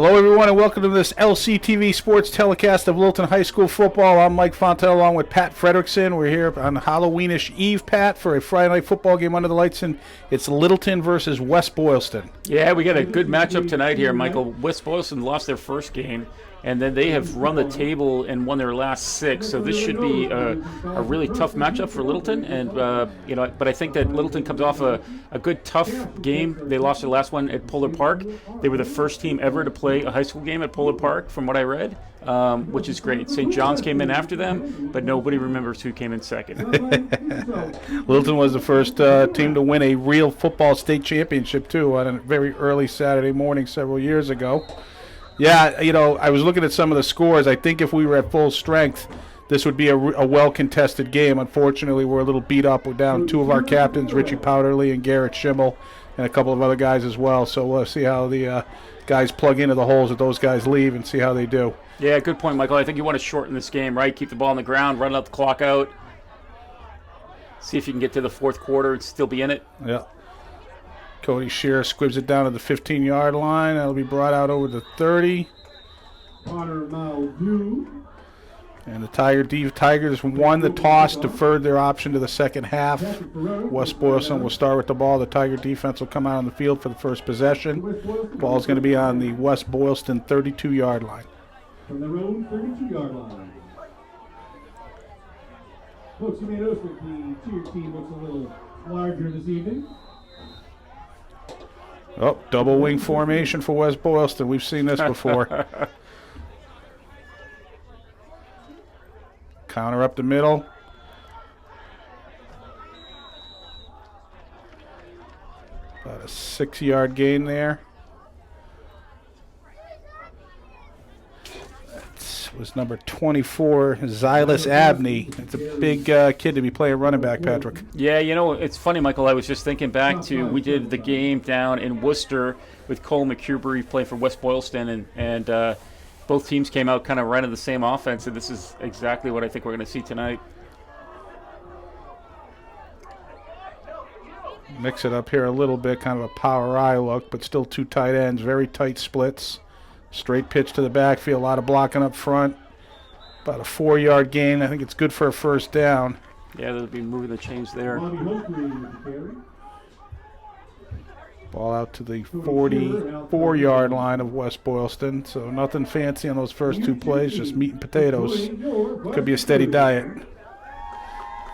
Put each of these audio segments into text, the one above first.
Hello, everyone, and welcome to this LCTV Sports telecast of Littleton High School football. I'm Mike Fontel along with Pat Frederickson. We're here on Halloweenish Eve, Pat, for a Friday night football game under the lights, and it's Littleton versus West Boylston. Yeah, we got a good matchup tonight here, Michael. West Boylston lost their first game, and then they have run the table and won their last six. So this should be a really tough matchup for Littleton. And but I think that Littleton comes off a good tough game. They lost their last one at Polar Park. They were the first team ever to play a high school game at Polar Park, from what I read, which is great. St. John's came in after them, but nobody remembers who came in second. Littleton was the first team to win a real football state championship, too, on a very early Saturday morning several years ago. Yeah, I was looking at some of the scores. I think if we were at full strength, this would be a well-contested game. Unfortunately, we're a little beat up. We're down two of our captains, Richie Powderly and Garrett Schimmel, and a couple of other guys as well. So we'll see how the guys plug into the holes that those guys leave and see how they do. Yeah, good point, Michael. I think you want to shorten this game, right? Keep the ball on the ground, run out the clock out. See if you can get to the fourth quarter and still be in it. Yeah. Cody Shearer squibs it down to the 15-yard line. That'll be brought out over the 30. And the Tigers won the toss, deferred their option to the second half. West Boylston will start with the ball. The Tiger defense will come out on the field for the first possession. Ball's going to be on the West Boylston 32-yard line. From their own 32-yard line. Folks, you may notice that the cheer team looks a little larger this evening. Oh, double wing formation for West Boylston. We've seen this before. Counter up the middle. About a 6-yard gain there. That was number 24, Xylus Abney. It's a big kid to be playing running back, Patrick. Yeah, it's funny, Michael. I was just thinking back to, we did the game down in Worcester with Cole McHubert playing for West Boylston, and both teams came out kind of running the same offense, and this is exactly what I think we're going to see tonight. Mix it up here a little bit, kind of a power eye look, but still two tight ends, very tight splits. Straight pitch to the backfield, a lot of blocking up front. About a 4-yard gain. I think it's good for a first down. Yeah, they'll be moving the chains there. Ball out to the 44-yard line of West Boylston. So nothing fancy on those first two plays, just meat and potatoes. Could be a steady diet.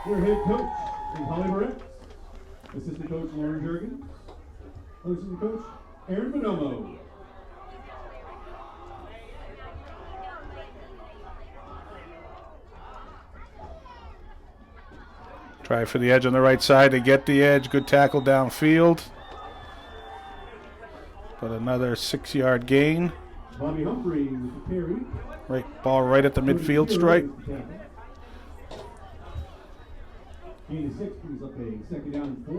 Your head coach, Holly Moretz. Assistant coach, Lauren Jurgens. Assistant coach, Aaron Bonomo. Try for the edge on the right side to get the edge. Good tackle downfield. But another 6-yard gain. Bobby Humphrey with the carry. Right, ball right at the midfield stripe. Gain of 6 brings up a second down and 4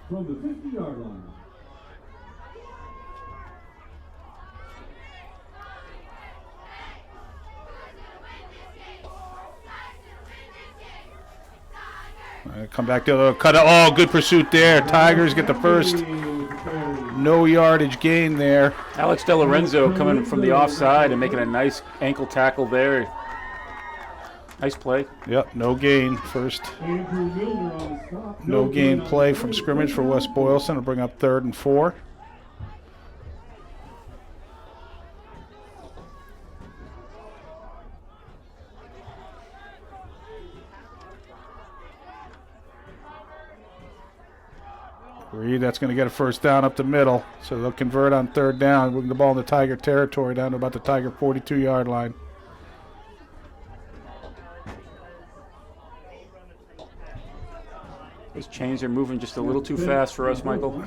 from the 50-yard line. Come back to the cut. Oh, good pursuit there. Tigers get the first. No yardage gain there. Alex DeLorenzo coming from the offside and making a nice ankle tackle there. Nice play. Yep, no gain. First no gain play from scrimmage for West Boylston. Will bring up 3rd and 4. Reed, that's going to get a first down up the middle. So they'll convert on 3rd down, moving the ball in the Tiger territory down to about the Tiger 42-yard line. Those chains are moving just a little too fast for us, Michael.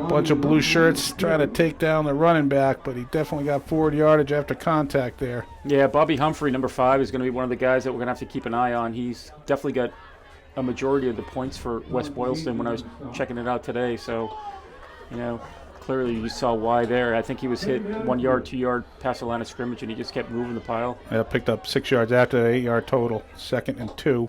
Bunch of blue shirts trying to take down the running back, but he definitely got forward yardage after contact there. Yeah, Bobby Humphrey, number 5, is going to be one of the guys that we're going to have to keep an eye on. He's definitely got a majority of the points for West Boylston when I was checking it out today. So, clearly you saw why there. I think he was hit 1 yard, 2 yard past the line of scrimmage, and he just kept moving the pile. Yeah, picked up 6 yards after the 8-yard total. 2nd and 2.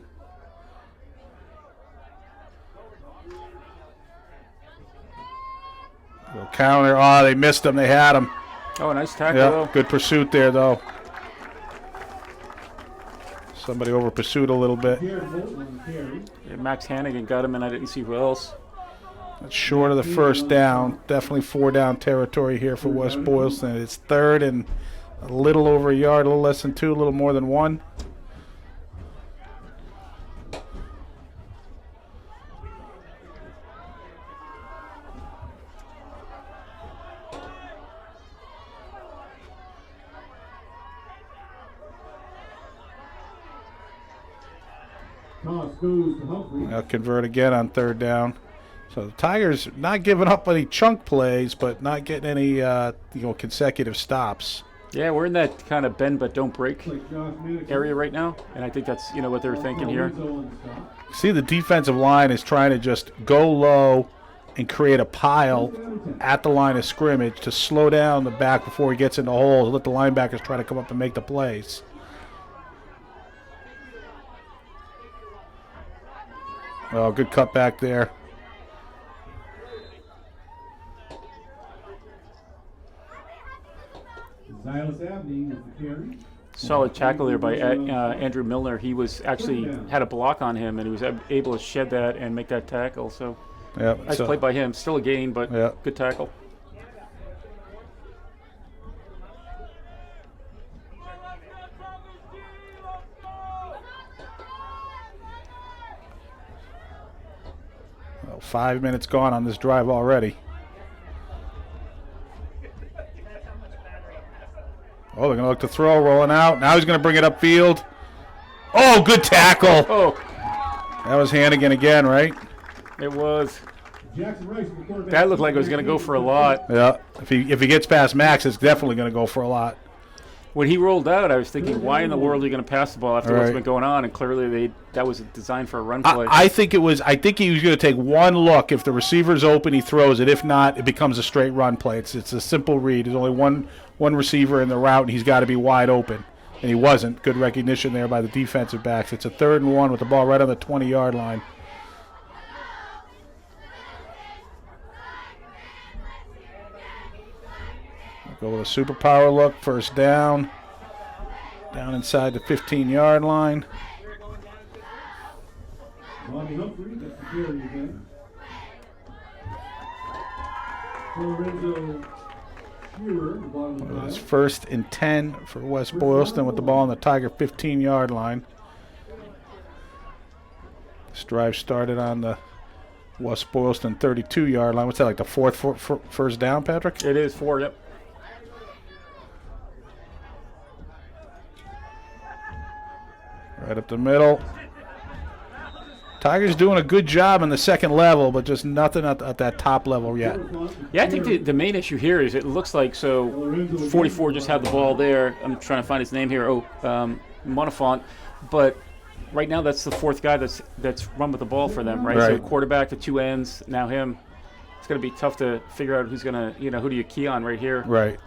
Go counter. Oh, they missed him. They had him. Oh, nice tackle, Yeah, though. good pursuit there, though. Somebody over pursued a little bit. Yeah, Max Hannigan got him, and I didn't see who else. That's short of the first down. Definitely 4-down territory here for West Boylston. It's 3rd and a little over a yard, a little less than 2, a little more than 1. Toss goes to Humphrey. They'll convert again on 3rd down. So the Tigers not giving up any chunk plays, but not getting any consecutive stops. Yeah, we're in that kind of bend but don't break Like Josh Manick. area right now, and I think that's what they're thinking here. See, the defensive line is trying to just go low and create a pile at the line of scrimmage to slow down the back before he gets in the hole. Let the linebackers try to come up and make the plays. Oh, good cut back there. Silas Abney with the carry. Solid tackle there by Andrew Milner. He was actually had a block on him, and he was able to shed that and make that tackle. So Yeah, nice play by him. Still a gain, but Yeah. good tackle. Well, 5 minutes gone on this drive already. Oh, they're going to look to throw, rolling out. Now he's going to bring it upfield. Oh, good tackle. Oh, That was Hannigan again, right? it was. Jackson Rice with the quarterback. That looked like it was going to go for a lot. Yeah. If he gets past Max, it's definitely going to go for a lot. When he rolled out, I was thinking, why in the world are you going to pass the ball after what's Right. been going on? And clearly, that was designed for a run play. I think he was going to take one look. If the receiver's open, he throws it. If not, it becomes a straight run play. It's a simple read. There's only one receiver in the route, and he's got to be wide open. And he wasn't. Good recognition there by the defensive backs. It's a 3rd and 1 with the ball right on the 20-yard line. Go with a superpower look. 1st down. Down inside the 15-yard line. Bobby Humphrey, that's the carry again. Lorenzo Shearer, the bottom of the It's pass. 1st and 10 for West Boylston with the ball on the Tiger 15-yard line. This drive started on the West Boylston 32-yard line. What's that, like the 4th first down, Patrick? It is 4, yep. Right up the middle. Tigers doing a good job in the 2nd level, but just nothing at that top level yet. Yeah, I think the main issue here is it looks like, so 44 just had the ball there. I'm trying to find his name here. Monafont. But right now that's the 4th guy that's run with the ball for them, right? So Right. quarterback, the 2 ends, now him. It's going to be tough to figure out who's going to, who do you key on right here? Right.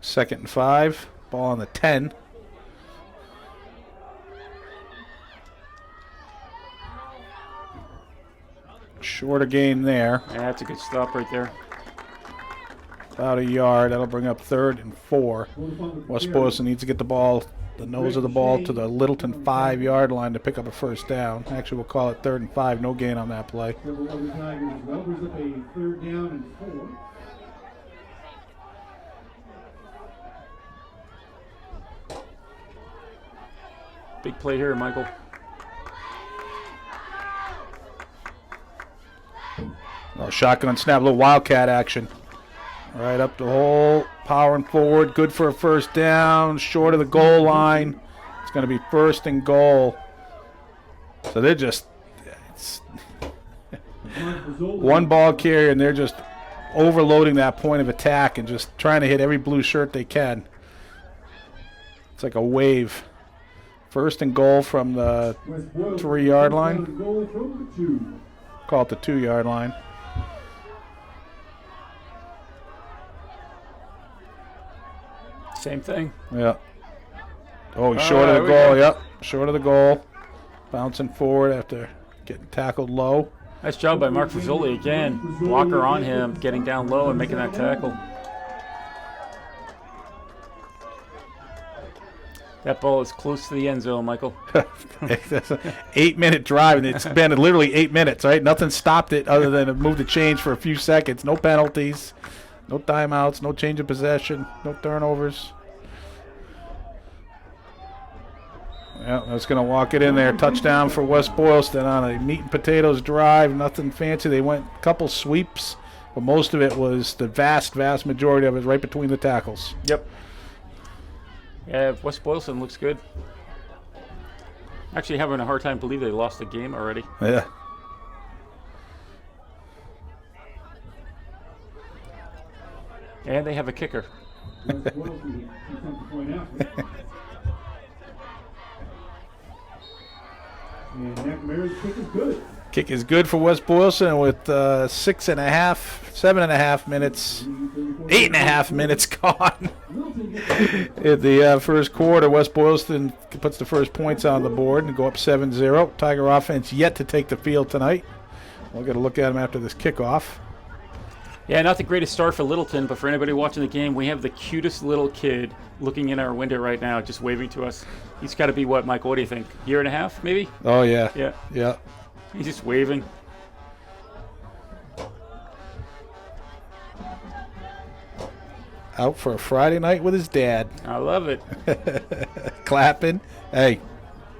2nd and 5. Ball on the 10. Shorter gain there. Yeah, that's a good stop right there. About a yard. That'll bring up 3rd and 4. West Boylston needs to get the ball, the nose of the ball, to the Littleton 5-yard line to pick up a 1st down. Actually, we'll call it 3rd and 5. No gain on that play. Several other Tigers as well. Brings up a 3rd down and 4. Big play here, Michael. Oh, shotgun snap, a little wildcat action. Right up the hole, powering forward, good for a 1st down, short of the goal line. It's going to be 1st and goal. So they're just one ball carrier, and they're just overloading that point of attack and just trying to hit every blue shirt they can. It's like a wave. First and goal from the West Boylston 3-yard line. first down and goal from the 2. Call it the 2-yard line. Same thing. Yeah. Oh, he's short of there the we goal. go. Yep, short of the goal. Bouncing forward after getting tackled low. Nice job by Mark Fazoli again. Blocker on him, getting down low and making that tackle. That ball is close to the end zone, Michael. That's an 8-minute drive, and it's been literally 8 minutes, right? Nothing stopped it other than a move to change for a few seconds. No penalties, no timeouts, no change of possession, no turnovers. Yeah, that's going to walk it in there. Touchdown for West Boylston on a meat and potatoes drive. Nothing fancy. They went a couple sweeps, but most of it was the vast majority of it right between the tackles. Yep. Yeah, West Boylston looks good. Actually having a hard time believing they lost the game already. Yeah. And they have a kicker. West Boylston attempts to point after. And McNamara's kick is good. Kick is good for West Boylston with 7.5 minutes, 8.5 minutes gone. In the first quarter, West Boylston puts the first points on the board and go up 7-0. Tiger offense yet to take the field tonight. We'll get a look at them after this kickoff. Yeah, not the greatest start for Littleton, but for anybody watching the game, we have the cutest little kid looking in our window right now, just waving to us. He's got to be what, Michael? What do you think? Year and a half, maybe? Oh, yeah. Yeah. Yeah. He's just waving. Out for a Friday night with his dad. I love it. Clapping. Hey,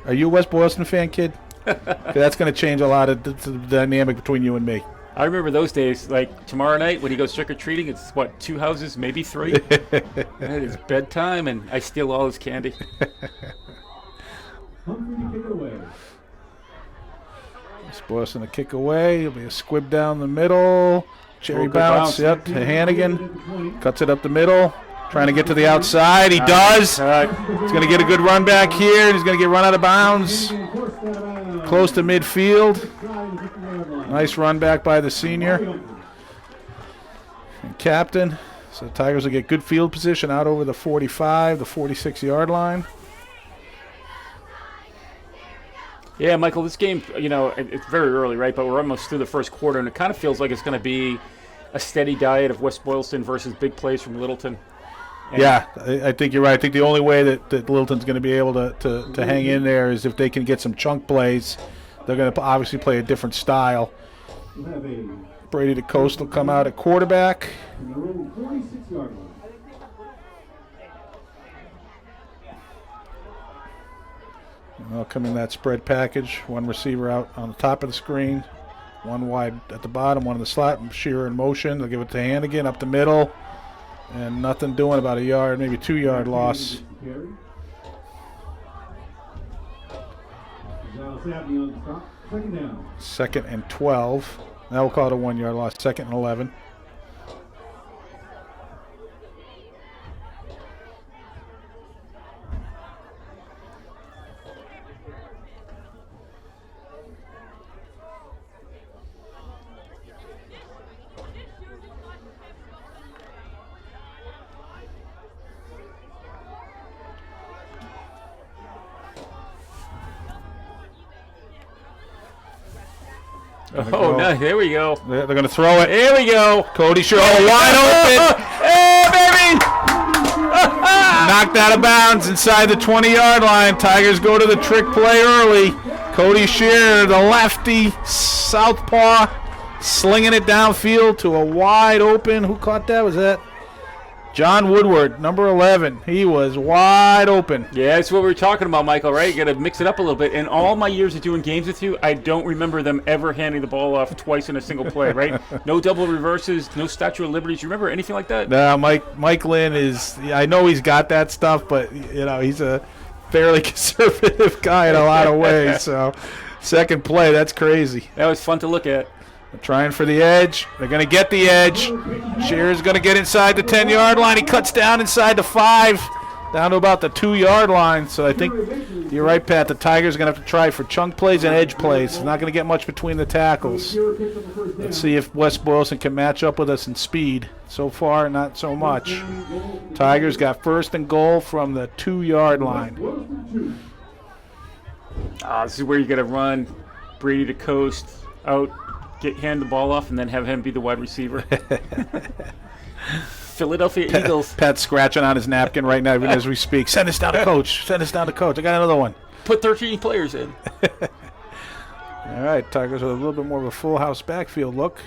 are you a West Boylston fan, kid? 'Cause that's going to change a lot of the dynamic between you and me. I remember those days, like tomorrow night when he goes trick-or-treating, it's what, 2 houses, maybe 3? It is bedtime, and I steal all his candy. Humphrey to kick it away. West Boylston to kick away. It'll be a squib down the middle. Cherry good bounce. bounce. Yep, to Hannigan. Cuts it up the middle. Trying to get to the outside. He does. He's going to get a good run back here. He's going to get run out of bounds. Close to midfield. Nice run back by the senior. And captain. So the Tigers will get good field position out over the 45, the 46-yard line. Yeah, Michael, this game, you know, it's very early, right? But we're almost through the first quarter, and it kind of feels like it's going to be a steady diet of West Boylston versus big plays from Littleton. And Yeah, I think you're right. I think the only way that Littleton's going to be able to hang in there is if they can get some chunk plays. They're going to obviously play a different style. We'll have a Brady DeCoste will come out at quarterback. from the road 46-yard line. And they'll come in that spread package. One receiver out on the top of the screen. One wide at the bottom, one in the slot. Shearer in motion. They'll give it to Hannigan up the middle. And nothing doing, about a yard, maybe 2-yard loss. Carry. Now Savney on the stop. Second down. 2nd and 12. Now we'll call it a 1-yard loss. 2nd and 11. Oh, nice. There we go. They're going to throw it. Here we go. Cody Shearer wide open. Hey, baby! Knocked out of bounds inside the 20-yard line. Tigers go to the trick play early. Cody Shearer, the lefty, southpaw, slinging it downfield to a wide open. Who caught that? Was that John Woodward, number 11? He was wide open. Yeah, that's what we were talking about, Michael, right? You got to mix it up a little bit. In all my years of doing games with you, I don't remember them ever handing the ball off twice in a single play, right? No double reverses, no Statue of Liberty. Do you remember anything like that? No, Mike Lynn is, I know he's got that stuff, but, you know, he's a fairly conservative guy in a lot of ways. So, second play, that's crazy. That was fun to look at. They're trying for the edge. They're going to get the edge. Shearer's going to get inside the 10-yard line. He cuts down inside the 5, down to about the 2-yard line. So I think You're right, Pat. The Tigers are going to have to try for chunk plays and edge plays. Not going to get much between the tackles. Let's see if West Boylston can match up with us in speed. So far, not so much. Tigers got first and goal from the 2-yard line. This is where you got to run Brady to coast, out, hand the ball off, and then have him be the wide receiver. Philadelphia Eagles. Pat's scratching on his napkin right now, even as we speak. Send us down to coach. Send us down to coach. I got another one. Put 13 players in. All right, Tigers with a little bit more of a full house backfield look.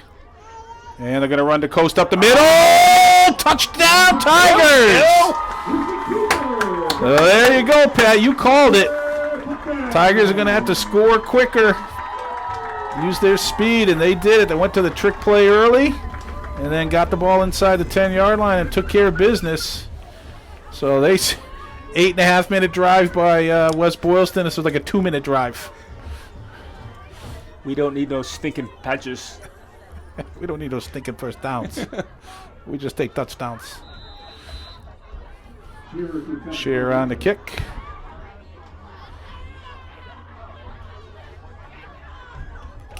And they're going to run to coast up the middle. Touchdown, Tigers! There you go, Pat. You called it. Tigers are going to have to score quicker. Use their speed, and they did it. They went to the trick play early and then got the ball inside the 10-yard line and took care of business. So they 8.5-minute drive by West Boylston. This was like a 2-minute drive. We don't need no stinking patches. We don't need those stinking first downs. We just take touchdowns. Shear on the kick.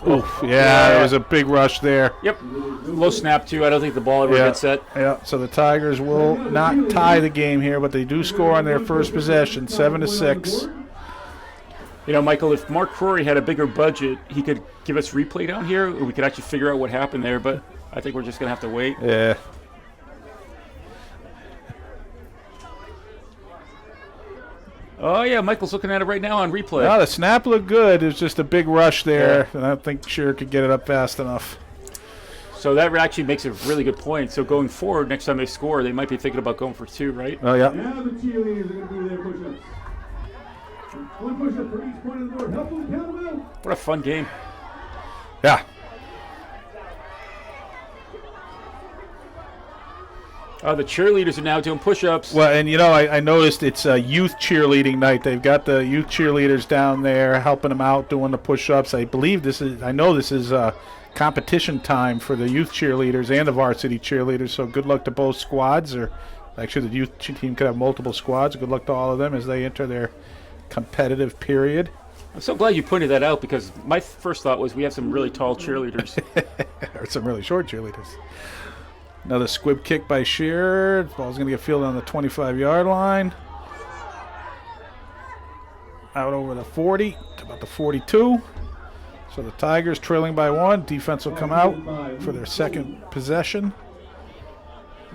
Oof, yeah, there was a big rush there. Yep. Low snap, too. I don't think the ball ever gets set. Yeah, so the Tigers will not tie the game here, but they do score on their first possession, 7-6. You know, Michael, if Mark Crory had a bigger budget, he could give us replay down here, or we could actually figure out what happened there, but I think we're just going to have to wait. Yeah. Oh, yeah, Michael's looking at it right now on replay. No, the snap looked good. It was just a big rush there, and I don't think Shearer could get it up fast enough. So that actually makes a really good point. So going forward, next time they score, they might be thinking about going for 2, right? Oh, yeah. Now the cheerleaders are going to do their push-ups. One push-up for each point of the board. Help them count them out. What a fun game. Yeah. The cheerleaders are now doing push-ups. Well, and you know, I noticed it's a youth cheerleading night. They've got the youth cheerleaders down there helping them out doing the push-ups. I know this is competition time for the youth cheerleaders and the varsity cheerleaders. So good luck to both squads. Or actually, the youth team could have multiple squads. Good luck to all of them as they enter their competitive period. I'm so glad you pointed that out because my first thought was we have some really tall cheerleaders. Or some really short cheerleaders. Another squib kick by Shearer. The ball's going to get fielded on the 25-yard line. Out over the 40 to about the 42. So the Tigers trailing by 1. Defense will come out for their second possession.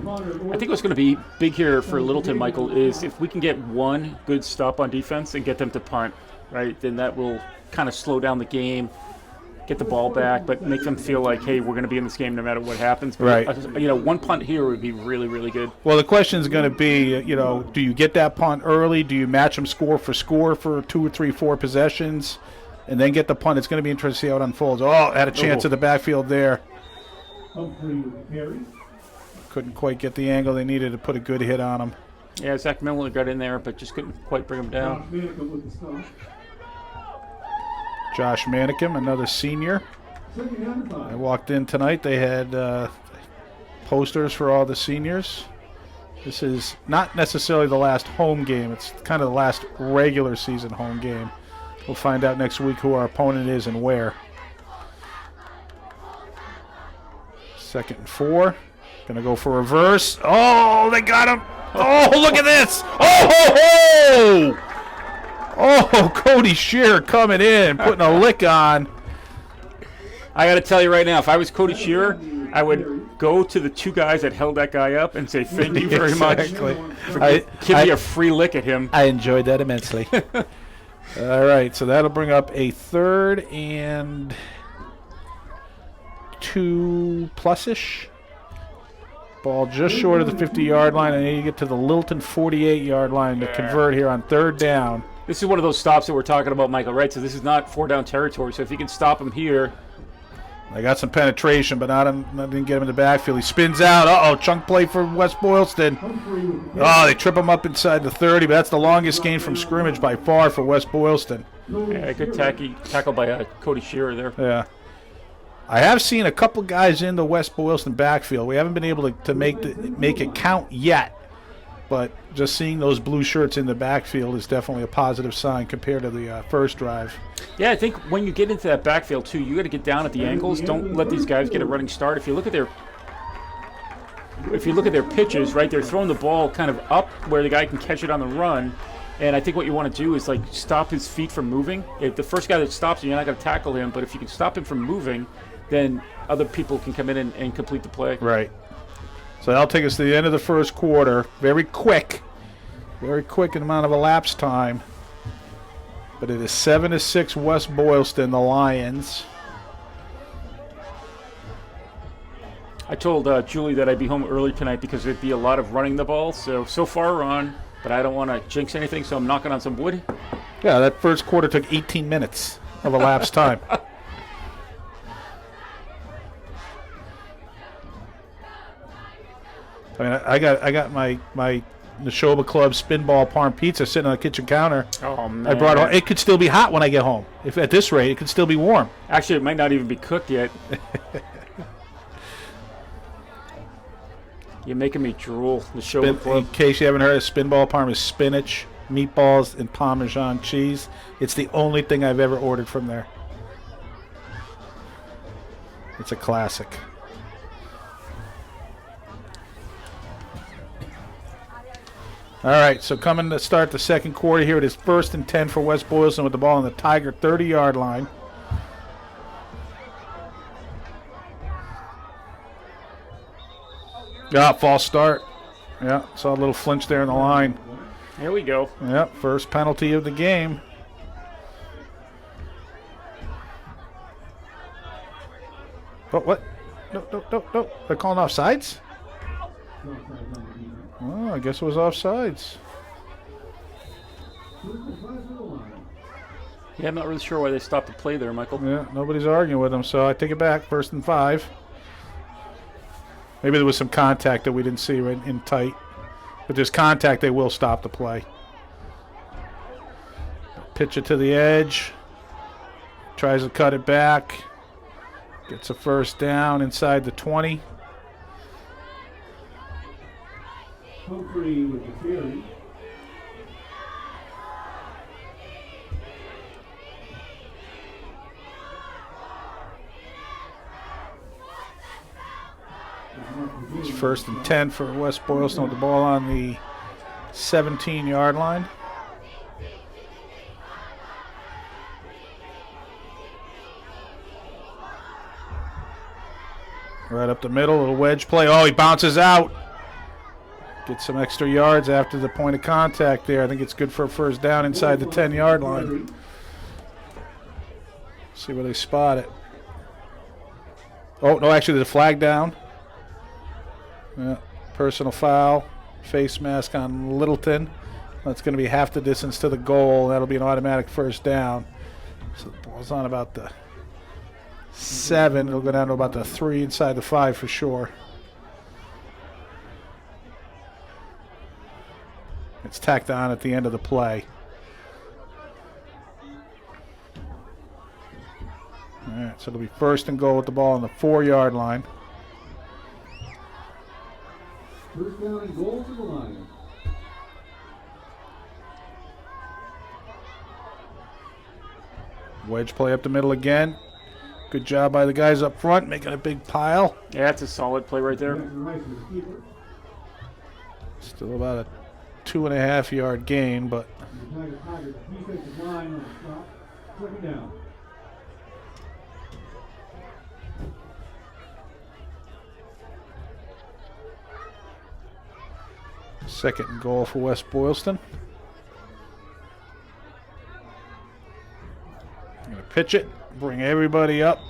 I think what's going to be big here for Littleton, Michael, is if we can get one good stop on defense and get them to punt, right, then that will kind of slow down the game, get the ball back, but make them feel like, hey, we're going to be in this game no matter what happens. But, right. You know, one punt here would be really, really good. Well, the question is going to be, you know, do you get that punt early? Do you match them score for 2 or 3, 4 possessions, and then get the punt? It's going to be interesting to see how it unfolds. Oh, had a chance at the backfield there. Couldn't quite get the angle they needed to put a good hit on him. Yeah, Zach Miller got in there, but just couldn't quite bring him down. Josh Manikim, another senior. I walked in tonight. They had posters for all the seniors. This is not necessarily the last home game. It's kind of the last regular season home game. We'll find out next week who our opponent is and where. 2nd and 4. Going to go for reverse. Oh, they got him. Oh, look at this. Oh, ho, ho. Oh, Cody Shearer coming in, putting a lick on. I got to tell you right now, if I was Cody Shearer, I would go to the 2 guys that held that guy up and say, thank you very much. Give me a free lick at him. I enjoyed that immensely. All right, so that'll bring up a 3rd and 2 plus-ish. Ball just short of the 50-yard line. I need to get to the Littleton 48-yard line to convert here on 3rd down. This is one of those stops that we're talking about, Michael, right? So this is not 4-down territory. So if you can stop him here. They got some penetration, but didn't get him in the backfield. He spins out. Uh-oh, chunk play for West Boylston. Oh, they trip him up inside the 30, but that's the longest gain from scrimmage by far for West Boylston. Yeah, good tackle by Cody Shearer there. Yeah. I have seen a couple guys in the West Boylston backfield. We haven't been able to make it count yet. But just seeing those blue shirts in the backfield is definitely a positive sign compared to the first drive. Yeah, I think when you get into that backfield too, you got to get down at the ankles. Don't let these guys get a running start. If you look at their pitches, right, they're throwing the ball kind of up where the guy can catch it on the run. And I think what you want to do is like stop his feet from moving. If the first guy that stops him, you're not going to tackle him. But if you can stop him from moving, then other people can come in and complete the play. Right. So that'll take us to the end of the first quarter. Very quick in amount of elapsed time. But it is 7-6 West Boylston, the Lions. I told Julie that I'd be home early tonight because there'd be a lot of running the ball. So far we're on, but I don't want to jinx anything, so I'm knocking on some wood. Yeah, that first quarter took 18 minutes of elapsed time. I mean, I got my Neshoba Club Spinball Parm Pizza sitting on the kitchen counter. Oh, man. I brought it home. It could still be hot when I get home. If at this rate, it could still be warm. Actually, it might not even be cooked yet. You're making me drool. Neshoba Club. In case you haven't heard of Spinball Parm, is spinach, meatballs, and Parmesan cheese. It's the only thing I've ever ordered from there. It's a classic. All right, so coming to start the second quarter here, it is 1st and 10 for West Boylston with the ball on the Tiger 30-yard line. Yeah, false start. Yeah, saw a little flinch there in the line. Here we go. Yep, first penalty of the game. Oh, what? No. They're calling offsides? Oh, I guess it was offsides. Yeah, I'm not really sure why they stopped the play there, Michael. Yeah, nobody's arguing with them, so I take it back. 1st and 5. Maybe there was some contact that we didn't see right in tight. If there's contact, they will stop the play. Pitch it to the edge. Tries to cut it back. Gets a first down inside the 20. Humphrey with the carry. It's 1st and 10 for West Boylston with the ball on the 17-yard line. Right up the middle, little wedge play. Oh, he bounces out. Gets some extra yards after the point of contact there. I think it's good for a first down inside the 10-yard line. See where they spot it. Oh, no, actually there's a flag down. Yeah, personal foul. Face mask on Littleton. That's going to be half the distance to the goal. That'll be an automatic first down. So the ball's on about the 7. It'll go down to about the 3 inside the 5 for sure. It's tacked on at the end of the play. All right, so it'll be 1st and goal with the ball on the 4-yard line. First down and goal to the line. Wedge play up the middle again. Good job by the guys up front, making a big pile. Yeah, that's a solid play right there. Still about a 2.5-yard gain, but Defensive line on the stop. 2nd down. second and goal for West Boylston. Going to pitch it, bring everybody up.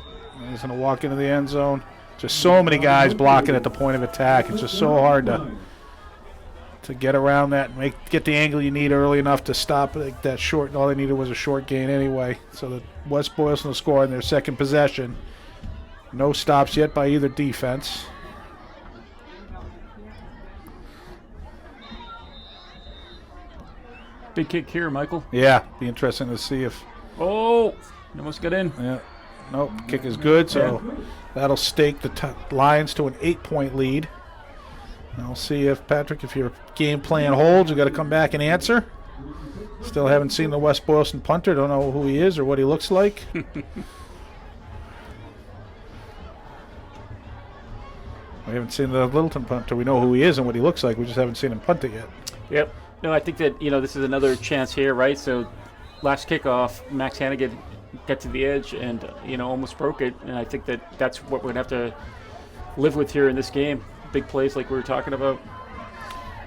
He's going to walk into the end zone. Just so many guys blocking at the point of attack. It's just so hard to get around that and get the angle you need early enough to stop that short. All they needed was a short gain anyway. So the West Boylston will score in their second possession. No stops yet by either defense. Big kick here, Michael. Yeah, be interesting to see if. Oh, almost got in. Yeah, nope. Kick is good, so that'll stake the Lions to an 8-point lead. I'll see if, Patrick, if your game plan holds, you got to come back and answer. Still haven't seen the West Boylston punter. Don't know who he is or what he looks like. We haven't seen the Littleton punter. We know who he is and what he looks like. We just haven't seen him punt it yet. Yep. No, I think that, this is another chance here, right? So last kickoff, Max Hannigan got to the edge and, almost broke it. And I think that that's what we're going to have to live with here in this game. Big plays like we were talking about.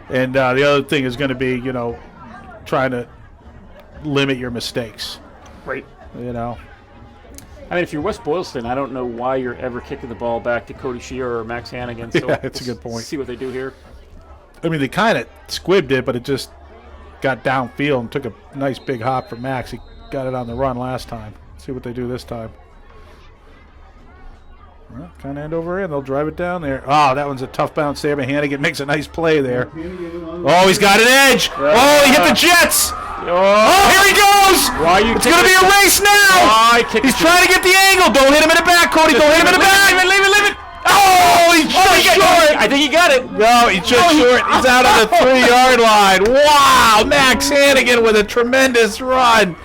And the other thing is going to be, trying to limit your mistakes. Right. I mean, if you're West Boylston, I don't know why you're ever kicking the ball back to Cody Shearer or Max Hannigan. So yeah, that's a good point. See what they do here. I mean, they kind of squibbed it, but it just got downfield and took a nice big hop for Max. He got it on the run last time. See what they do this time. Well, kind of end over in. They'll drive it down there. Oh, that one's a tough bounce there, but Hannigan makes a nice play there. Oh, he's got an edge. Oh, he hit the Jets. Oh, here he goes. Why you? It's going to be a race now. He's trying to get the angle. Don't hit him in the back, Cody. Don't hit him in the back. Leave it. Oh, he's just short. I think he got it. No, he's just short. He's out on the 3-yard line. Wow, Max Hannigan with a tremendous run.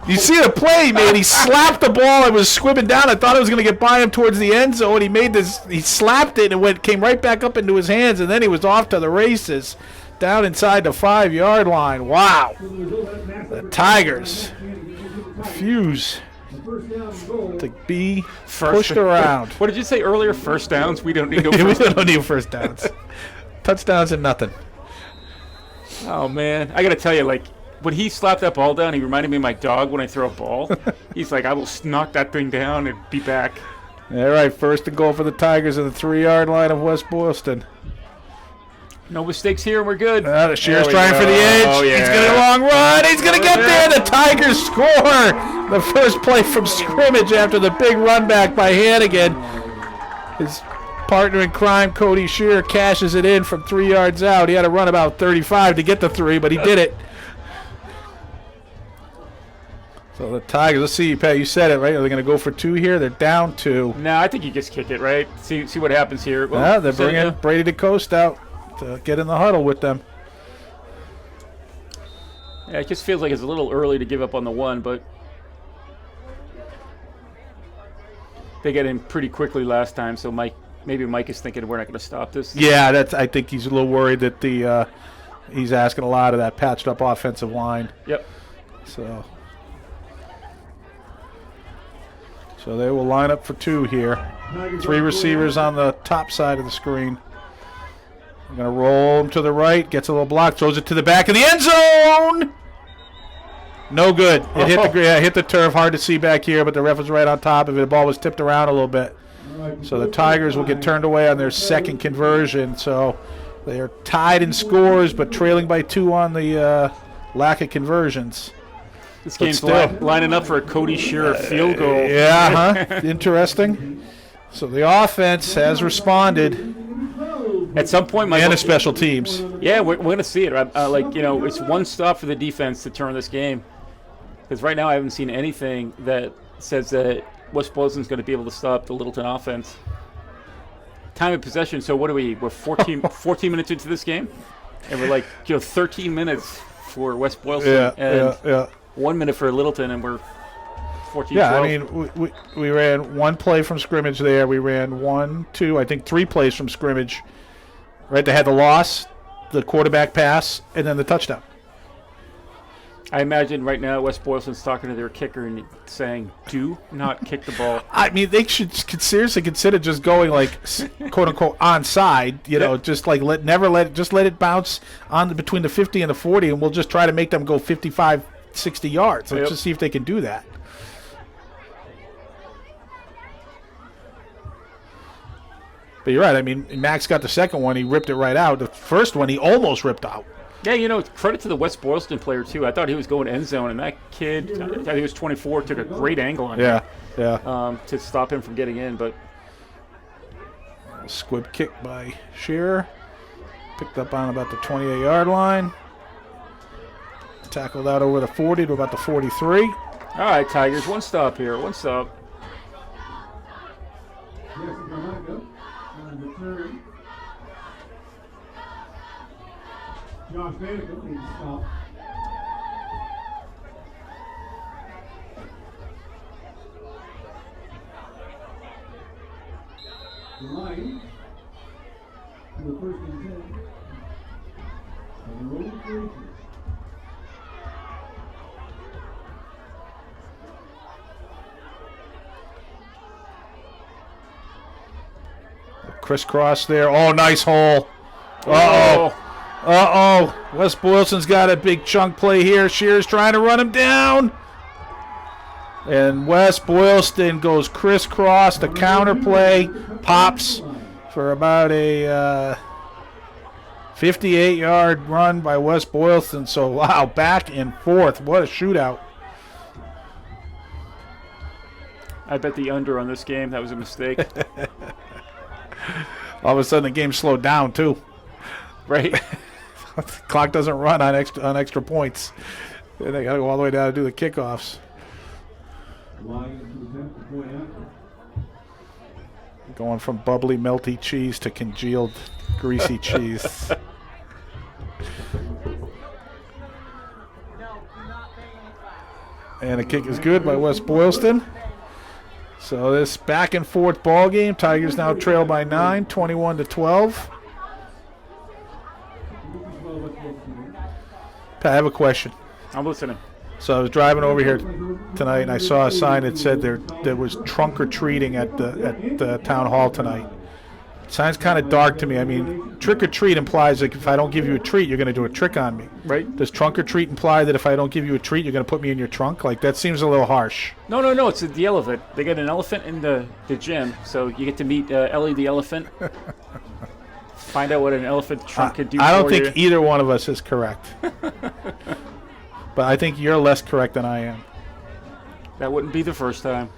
You see the play he made. He slapped the ball. It was squibbing down. I thought it was going to get by him towards the end zone. He made this. He slapped it and it came right back up into his hands, and then he was off to the races down inside the 5-yard line. Wow. The Tigers refuse to be pushed around. What did you say earlier? First downs? We don't need no We first downs. don't need first downs. Touchdowns and nothing. Oh, man. I got to tell you, when he slapped that ball down, he reminded me of my dog when I throw a ball. He's like, I will knock that thing down and be back. All right, first and goal for the Tigers at the 3-yard line of West Boylston. No mistakes here, and we're good. Shearer's trying for the edge. Oh, yeah. He's going to long run. He's going to get there. The Tigers score. The first play from scrimmage after the big run back by Hannigan. His partner in crime, Cody Shearer, cashes it in from 3 yards out. He had to run about 35 to get the 3, but he did it. So the Tigers, let's see, Pat, you said it, right? Are they going to go for 2 here? They're down 2. No, I think you just kick it, right? See what happens here. Well, Yeah, they're bringing Brady DeCoste out to get in the huddle with them. Yeah, it just feels like it's a little early to give up on the 1, but they got in pretty quickly last time, so maybe Mike is thinking we're not going to stop this. Yeah, I think he's a little worried that he's asking a lot of that patched up offensive line. Yep. So they will line up for 2 here. 3 receivers on the top side of the screen. They're going to roll him to the right, gets a little block, throws it to the back of the end zone. No good. It hit the turf. Hard to see back here, but the ref was right on top of it. The ball was tipped around a little bit. So the Tigers will get turned away on their second conversion. So they are tied in scores, but trailing by 2 on the lack of conversions. This game's lining up for a Cody Shearer field goal. Interesting. So the offense has responded. At some point, and the special teams. Yeah, we're going to see it. It's one stop for the defense to turn this game. Because right now I haven't seen anything that says that West Boylston's going to be able to stop the Littleton offense. Time of possession, so what are we? We're 14 minutes into this game? And we're 13 minutes for West Boylston. Yeah. 1 minute for Littleton, and we're 14-12. Yeah, I mean, we ran 1 play from scrimmage there. We ran 1, 2, I think 3 plays from scrimmage. Right, they had the loss, the quarterback pass, and then the touchdown. I imagine right now West Boylston's talking to their kicker and saying, do not kick the ball. I mean, they should seriously consider just going quote-unquote onside, just let it bounce on between the 50 and the 40, and we'll just try to make them go 55, 60 yards. Let's just see if they can do that. But you're right. I mean, Max got the second one. He ripped it right out. The first one, he almost ripped out. Yeah, credit to the West Boylston player, too. I thought he was going end zone, and that kid, I think he was 24, took a great angle on him. Yeah. To stop him from getting in. But squib kick by Shearer. Picked up on about the 28-yard line. Tackled out over the 40 to about the 43. All right, Tigers, one stop here. One stop. Josh Manikin needs to stop. The line to the first and 10. And the road 33. Crisscross there. Oh, nice hole. Uh-oh. Uh-oh. West Boylston's got a big chunk play here. Shear's trying to run him down. And West Boylston goes crisscross. The counter play pops for about a 58-yard run by West Boylston. So, wow, back and forth. What a shootout. I bet the under on this game. That was a mistake. All of a sudden, the game slowed down, too. Right? The clock doesn't run on extra points. They got to go all the way down to do the kickoffs. Going from bubbly, melty cheese to congealed, greasy cheese. And the kick is good by West Boylston. So this back and forth ball game. Tigers now trail by 9, 21-12. Pat, I have a question. I'm listening. So I was driving over here tonight, and I saw a sign that said there was trunk or treating at the town hall tonight. Sign's kind of dark to me. I mean, trick or treat implies like if I don't give you a treat, you're going to do a trick on me. Right. Does trunk or treat imply that if I don't give you a treat, you're going to put me in your trunk? Like, that seems a little harsh. No. It's the elephant. They got an elephant in the gym, so you get to meet Ellie the elephant. Find out what an elephant trunk can do for you. I don't think either one of us is correct. But I think you're less correct than I am. That wouldn't be the first time.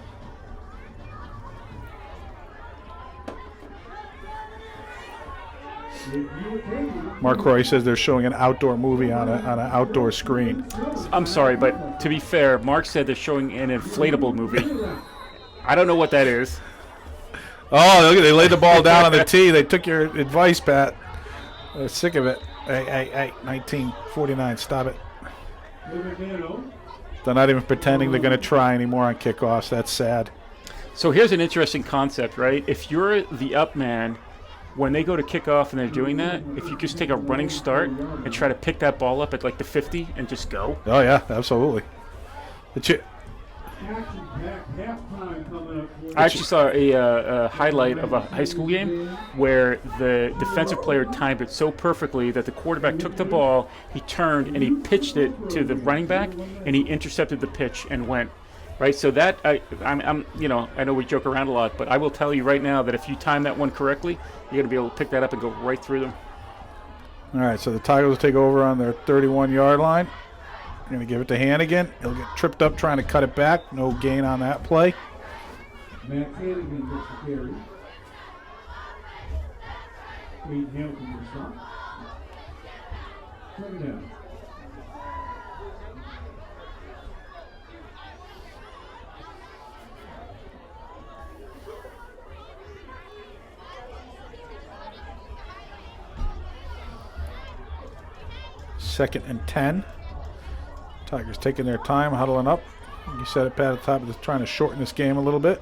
Mark Roy says they're showing an outdoor movie on an outdoor screen. I'm sorry, but to be fair, Mark said they're showing an inflatable movie. I don't know what that is. Oh, look, they laid the ball down on the tee. They took your advice, Pat. They're sick of it. Hey, 1949, stop it. They're not even pretending they're going to try anymore on kickoffs. That's sad. So here's an interesting concept, right? If you're the up man, when they go to kick off and they're doing that, if you just take a running start and try to pick that ball up at like the 50 and just go. Oh, yeah, absolutely. I actually saw a highlight of a high school game where the defensive player timed it so perfectly that the quarterback took the ball, he turned, and he pitched it to the running back, and he intercepted the pitch and went. Right, so that I'm I know we joke around a lot, but I will tell you right now that if you time that one correctly, you're going to be able to pick that up and go right through them. All right, so the Tigers will take over on their 31-yard line. Going to give it to Hannigan. He'll get tripped up trying to cut it back. No gain on that play. Matt Hannigan gets the carry. Wade Hamilton will stop. Second down. Second and 10. Tigers taking their time, huddling up. You said it, Pat, at the top of this, trying to shorten this game a little bit.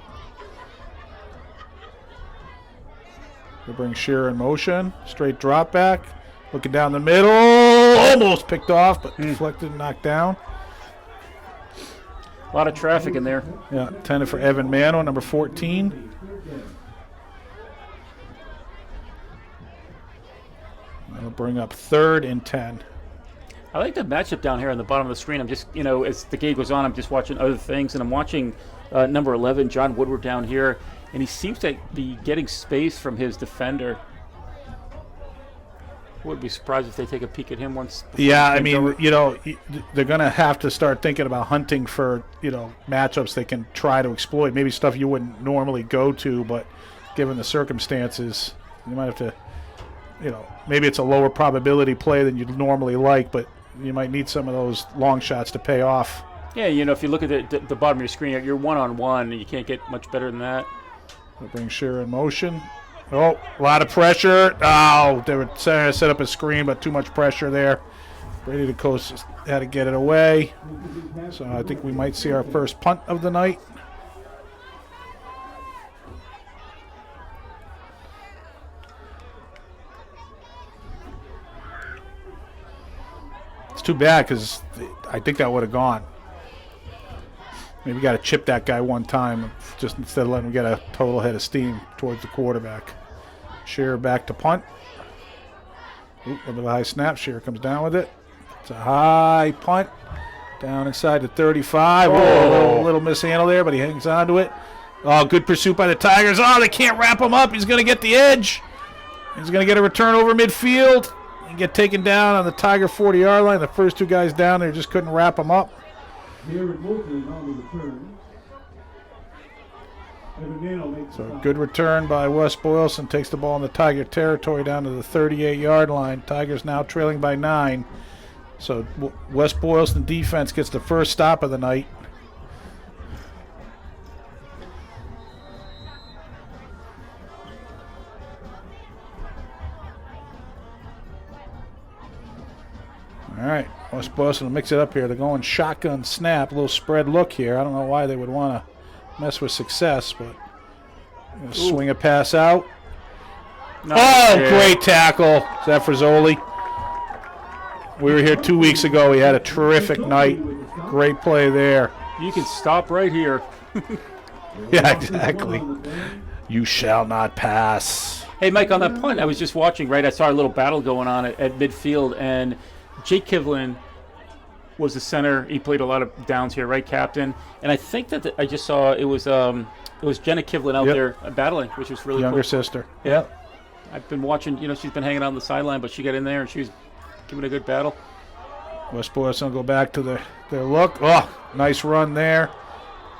They bring Shearer in motion. Straight drop back. Looking down the middle. Almost picked off, but deflected and knocked down. A lot of traffic in there. Yeah, intended for Evan Mano, number 14. That'll bring up 3rd and 10. I like the matchup down here on the bottom of the screen. I'm just, as the game goes on, I'm just watching other things, and I'm watching number 11, John Woodward, down here, and he seems to be getting space from his defender. Wouldn't be surprised if they take a peek at him once. Yeah, I mean, they're going to have to start thinking about hunting for, matchups they can try to exploit. Maybe stuff you wouldn't normally go to, but given the circumstances, you might have to, maybe it's a lower probability play than you'd normally like, but you might need some of those long shots to pay off. Yeah, if you look at the bottom of your screen, you're one-on-one, and you can't get much better than that. They'll bring Shearer in motion. Oh, a lot of pressure. Oh, they were trying to set up a screen, but too much pressure there. Brady DeCosta had to get it away. So I think we might see our first punt of the night. It's too bad because I think that would have gone. Maybe got to chip that guy one time just instead of letting him get a total head of steam towards the quarterback. Shearer back to punt. Ooh, a little bit of a high snap. Shearer comes down with it. It's a high punt. Down inside the 35. Oh, a little mishandle there, but he hangs on to it. Oh, good pursuit by the Tigers. Oh, they can't wrap him up. He's going to get the edge. He's going to get a return over midfield and get taken down on the Tiger 40-yard line. The first two guys down there just couldn't wrap him up. So a good return by West Boylston. Takes the ball in the Tiger territory down to the 38-yard line. Tigers now trailing by 9. So West Boylston defense gets the first stop of the night. All right, West Boylston will mix it up here. They're going shotgun snap, a little spread look here. I don't know why they would want to mess with success, but swing a pass out. Great tackle. Is that for Zoli? We were here 2 weeks ago. He had a terrific night. Great play there. You can stop right here. Yeah, exactly. You shall not pass. Hey, Mike, on that punt, I was just watching, right? I saw a little battle going on at midfield, and Jake Kivlin was the center. He played a lot of downs here, right, captain? And I think that I just saw it was Jenna Kivlin out there battling, which was really Younger cool. sister. Yeah. I've been watching, she's been hanging out on the sideline, but she got in there and she was giving a good battle. West Boylston will go back to their look. Oh, nice run there.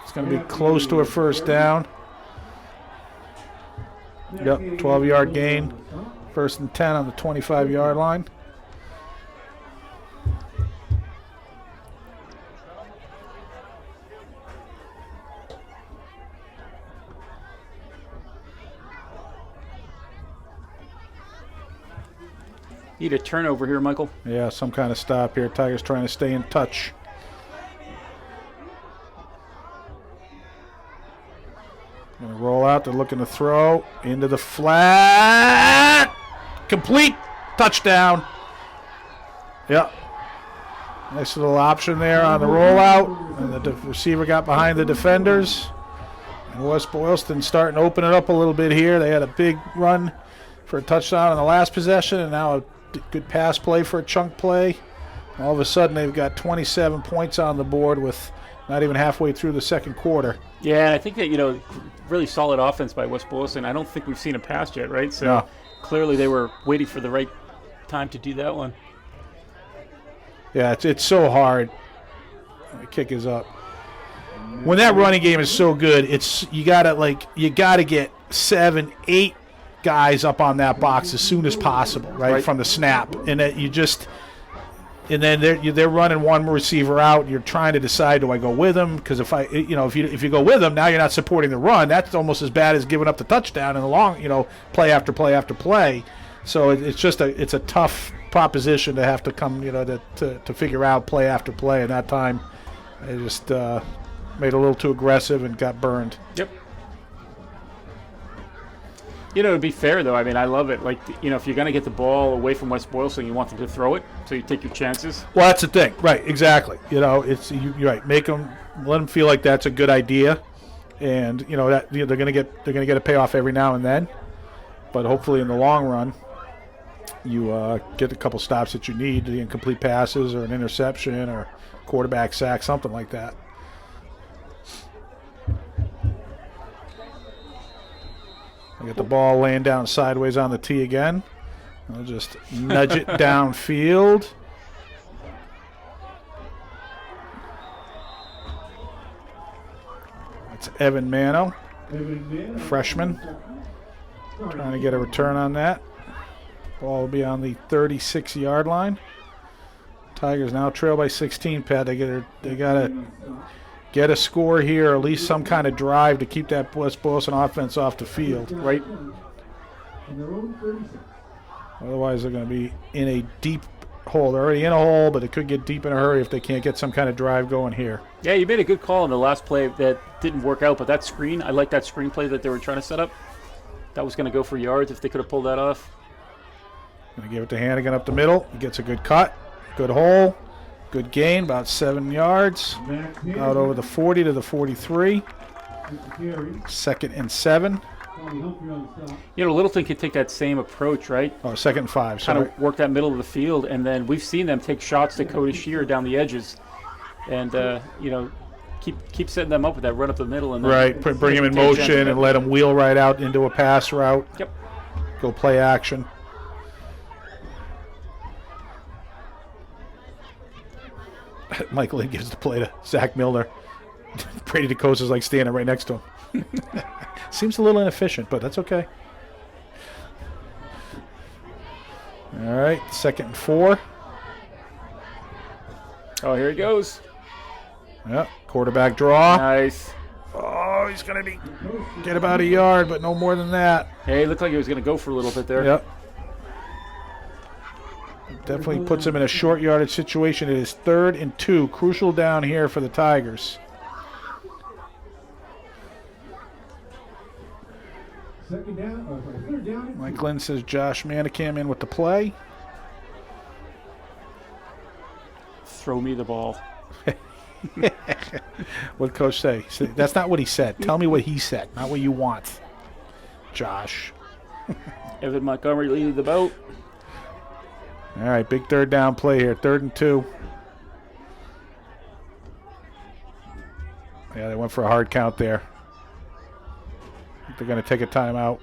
It's going to be close to a first down. Yep, 12-yard gain. 1st and 10 on the 25-yard line. Need a turnover here, Michael. Yeah, some kind of stop here. Tigers trying to stay in touch. Going to roll out. They're looking to throw into the flat. Complete. Touchdown. Yep. Nice little option there on the rollout. And the receiver got behind the defenders. And West Boylston starting to open it up a little bit here. They had a big run for a touchdown on the last possession, and now a good pass play for a chunk play. All of a sudden, they've got 27 points on the board with not even halfway through the second quarter. Yeah, I think that, really solid offense by West Boylston. I don't think we've seen a pass yet, right? So no. Clearly they were waiting for the right time to do that one. Yeah, it's so hard. The kick is up. When that running game is so good, you gotta get 7, 8 guys up on that box as soon as possible, right? From the snap, and that and then they're running one receiver out. And you're trying to decide, do I go with him? Because if you go with him, now you're not supporting the run. That's almost as bad as giving up the touchdown in the long, play after play after play. So it's a tough proposition to have to come, to figure out play after play. And that time, they just made it a little too aggressive and got burned. Yep. To be fair, though, I mean, I love it. Like, if you're going to get the ball away from West Boylston, you want them to throw it, so you take your chances. Well, that's the thing. Right, exactly. You're right. Let them feel like that's a good idea. And, that they're going to get a payoff every now and then. But hopefully in the long run, you get a couple stops that you need, the incomplete passes or an interception or quarterback sack, something like that. I get the ball laying down sideways on the tee again. I'll just nudge it downfield. That's Evan Mano, freshman, trying to get a return on that. Ball will be on the 36-yard line. Tigers now trail by 16, Pat. They got to get a score here, or at least some kind of drive to keep that West Boylston offense off the field. Right. in their own 36. Otherwise, they're going to be in a deep hole. They're already in a hole, but it could get deep in a hurry if they can't get some kind of drive going here. Yeah, you made a good call in the last play that didn't work out, but that screen, I like that screen play that they were trying to set up. That was going to go for yards if they could have pulled that off. Going to give it to Hannigan up the middle. He gets a good cut, good hole, good gain, about 7 yards. Out over the 40 to the 43. 2nd and 7. You know, Littleton can take that same approach, right? Oh, 2nd and 5. Kind Sorry. of work that middle of the field, and then we've seen them take shots to Cody Shear down the edges, and you know, keep setting them up with that run up the middle, and then Right, bring him in motion and let him wheel right out into a pass route. Yep. Go play action. Michael Lynn gives the play to Zach Milner. Brady DeCosta's like standing right next to him. Seems a little inefficient, but that's okay. All right, 2nd and 4. Oh, here he goes. Yep, quarterback draw. Nice. Oh, he's going to get about a yard, but no more than that. Hey, it looked like he was going to go for a little bit there. Yep. Definitely puts him in a short yardage situation. It is 3rd and 2. Crucial down here for the Tigers. Third down. Mike Lynn says Josh Manicam in with the play. Throw me the ball. What'd Coach say? That's not what he said. Tell me what he said, not what you want, Josh. Evan Montgomery leading the boat. All right, big 3rd down play here. 3rd and 2. Yeah, they went for a hard count there. They're going to take a timeout.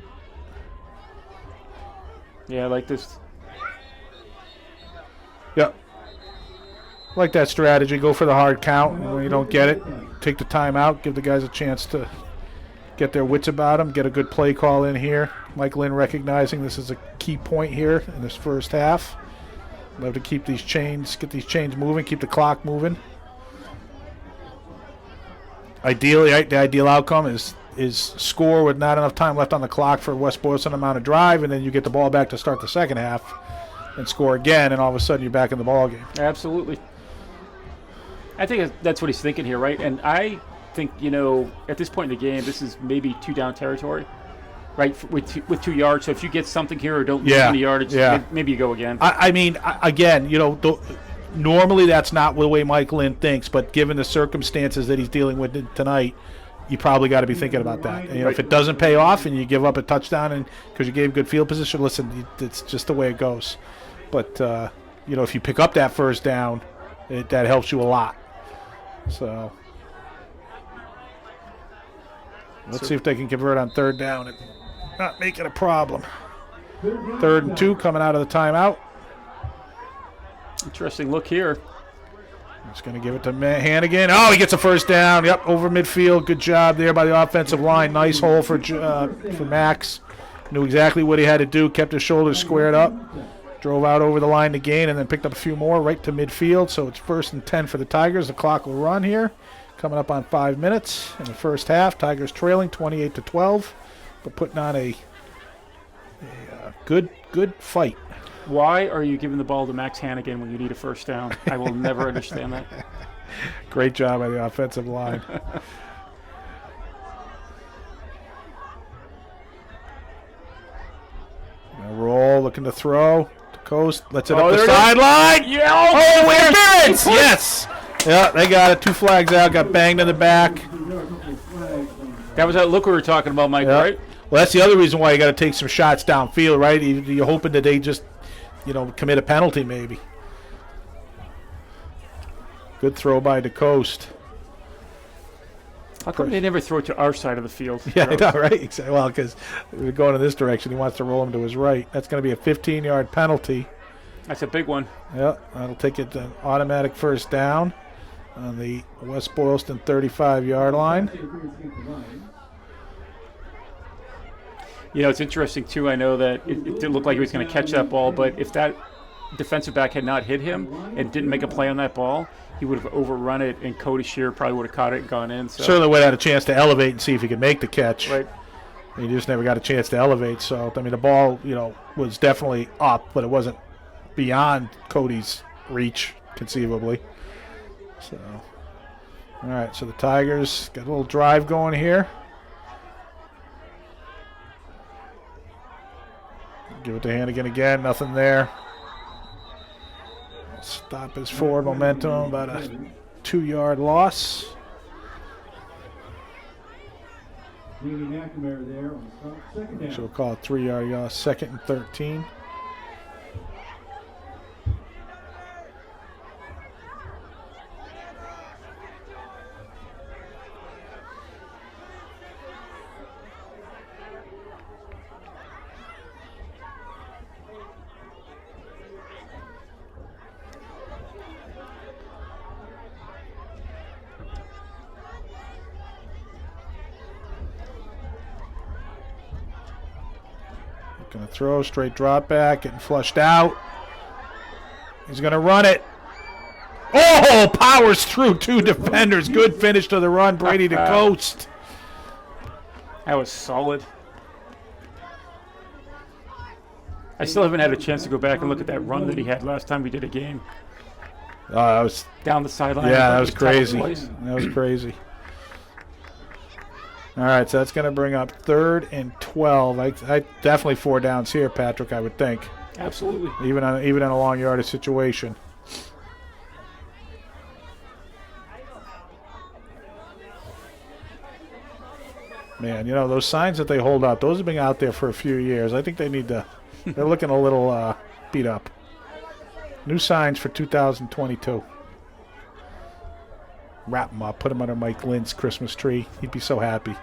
Yeah, I like this. Yep. Like that strategy. Go for the hard count. And when you don't get it, take the timeout. Give the guys a chance to get their wits about them. Get a good play call in here. Mike Lynn recognizing this is a key point here in this first half. Love to keep these chains, get these chains moving, keep the clock moving. Ideally, the ideal outcome is score with not enough time left on the clock for West Boylston amount of drive, and then you get the ball back to start the second half and score again, and all of a sudden you're back in the ball game. Absolutely. I think that's what he's thinking here, right? And I think, you know, at this point in the game, this is maybe 2 down territory, right, with 2 yards. So if you get something here or don't lose any yardage, maybe you go again. I mean, again, you know, normally that's not the way Mike Lynn thinks, but given the circumstances that he's dealing with tonight, you probably got to be thinking about that. And, you know, if it doesn't pay off and you give up a touchdown and because you gave good field position, listen, it's just the way it goes. But, you know, if you pick up that first down, that helps you a lot. So let's see if they can convert on 3rd down and not make it a problem. 3rd and 2 coming out of the timeout. Interesting look here. He's going to give it to Hannigan. Oh, he gets a first down. Yep, over midfield. Good job there by the offensive line. Nice hole for Max. Knew exactly what he had to do. Kept his shoulders squared up. Drove out over the line to gain and then picked up a few more right to midfield. So it's 1st and 10 for the Tigers. The clock will run here. Coming up on 5 minutes in the first half. Tigers trailing 28-12, but putting on a good fight. Why are you giving the ball to Max Hannigan when you need a first down? I will never understand that. Great job by the offensive line. Roll, looking to throw. To coast, lets it up the sideline. Yeah, oh, interference! Yes! Yeah, they got it. 2 flags out, got banged in the back. That was that look we were talking about, Mike, right? Well, that's the other reason why you got to take some shots downfield, right? You're hoping that they just, you know, commit a penalty maybe. Good throw by DeCoste. How come they never throw it to our side of the field? Yeah, I know, right? Exactly. Well, because we're going in this direction. He wants to roll him to his right. That's going to be a 15-yard penalty. That's a big one. Yeah, that'll take it to an automatic first down on the West Boylston 35-yard line. You know, it's interesting, too. I know that it didn't look like he was going to catch that ball, but if that defensive back had not hit him and didn't make a play on that ball, he would have overrun it, and Cody Shear probably would have caught it and gone in. So. Certainly would have had a chance to elevate and see if he could make the catch. Right. He just never got a chance to elevate. So, I mean, the ball, was definitely up, but it wasn't beyond Cody's reach, conceivably. So, all right, so the Tigers got a little drive going here. Give it to Hannigan again, nothing there. Stop his forward momentum, about a 2-yard loss. So we'll call it 3-yard loss, 2nd and 13. Going to throw, straight drop back, getting flushed out. He's going to run it. Oh, powers through 2 defenders. Good finish to the run, Brady to coast. That was solid. I still haven't had a chance to go back and look at that run that he had last time we did a game. That was down the sideline. Yeah, that was crazy. That was crazy. All right, so that's going to bring up 3rd and 12. I definitely 4 downs here, Patrick, I would think. Absolutely. Even in a long yardage situation. Man, those signs that they hold up, those have been out there for a few years. I think they need to, they're looking a little beat up. New signs for 2022. Wrap them up, put them under Mike Lynn's Christmas tree. He'd be so happy.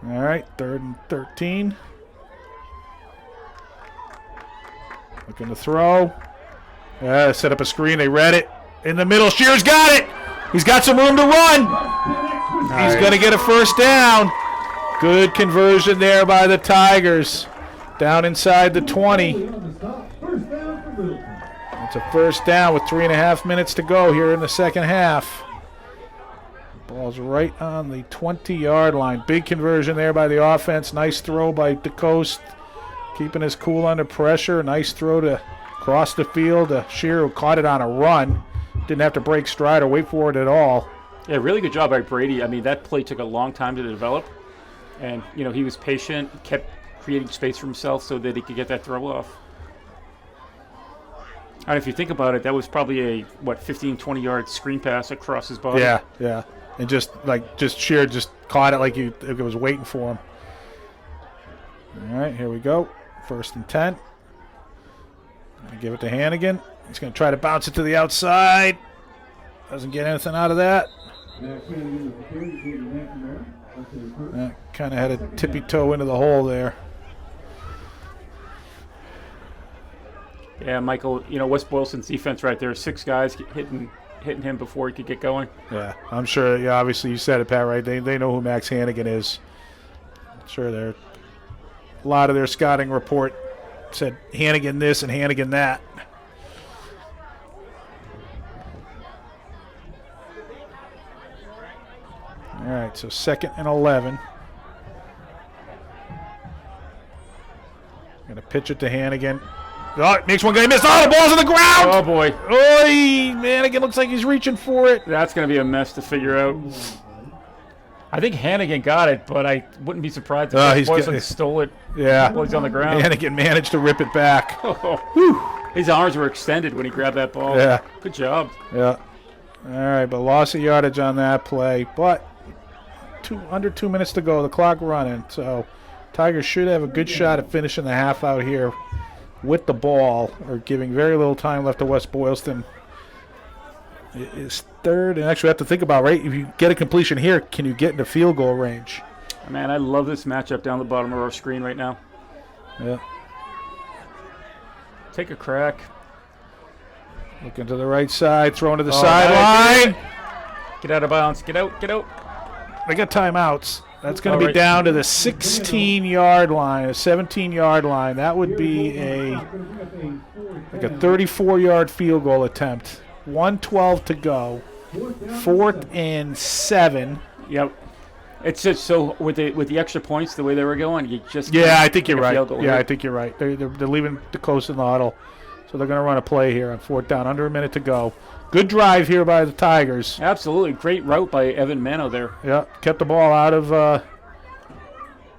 All right, 3rd and 13. Looking to throw. Set up a screen. They read it. In the middle, Shear's got it. He's got some room to run. Nice. He's going to get a 1st down. Good conversion there by the Tigers. Down inside the 20. It's a 1st down with 3.5 minutes to go here in the 2nd half. Ball's right on the 20-yard line. Big conversion there by the offense. Nice throw by DeCoste, keeping his cool under pressure. Nice throw to cross the field. Shear, who caught it on a run. Didn't have to break stride or wait for it at all. Yeah, really good job by Brady. I mean, that play took a long time to develop. And, he was patient, kept creating space for himself so that he could get that throw off. And if you think about it, that was probably a, 15, 20-yard screen pass across his body. Yeah. And just Shear just caught it like it was waiting for him. All right, here we go. 1st and 10. Give it to Hannigan. He's going to try to bounce it to the outside. Doesn't get anything out of that. Kind of had a tippy toe into the hole there. Yeah, Michael, West Boylston's defense right there. 6 guys hitting him before he could get going. Yeah, I'm sure. Yeah, obviously you said it, Pat, right? They know who Max Hannigan is. I'm sure a lot of their scouting report said Hannigan this and Hannigan that. All right, so 2nd and 11. Going to pitch it to Hannigan. Oh, makes one guy miss. Oh, the ball's on the ground. Oh, boy. Oy, Hannigan looks like he's reaching for it. That's going to be a mess to figure out. I think Hannigan got it, but I wouldn't be surprised if Boylston stole it. Yeah. While he's on the ground. Hannigan managed to rip it back. His arms were extended when he grabbed that ball. Yeah. Good job. Yeah. All right, but loss of yardage on that play. But under 2 minutes to go, the clock running. So Tigers should have a good shot at finishing the half out here with the ball, or giving very little time left to West Boylston. It is 3rd, and actually we have to think about, right, if you get a completion here, can you get into field goal range? Man, I love this matchup down the bottom of our screen right now. Yeah. Take a crack. Looking to the right side, throwing to the sideline. Get out of bounds. Get out. They got timeouts. That's going to be down to the 16-yard line, a 17-yard line. That would be a 34-yard field goal attempt. 1:12 to go. 4th and 7. Yep. It's just so with the extra points, the way they were going, you just Yeah, I think you're get a right. field goal Yeah, here. I think you're right. They're leaving the close in the huddle. So they're going to run a play here on 4th down. Under a minute to go. Good drive here by the Tigers. Absolutely. Great route by Evan Mano there. Yeah, kept the ball out of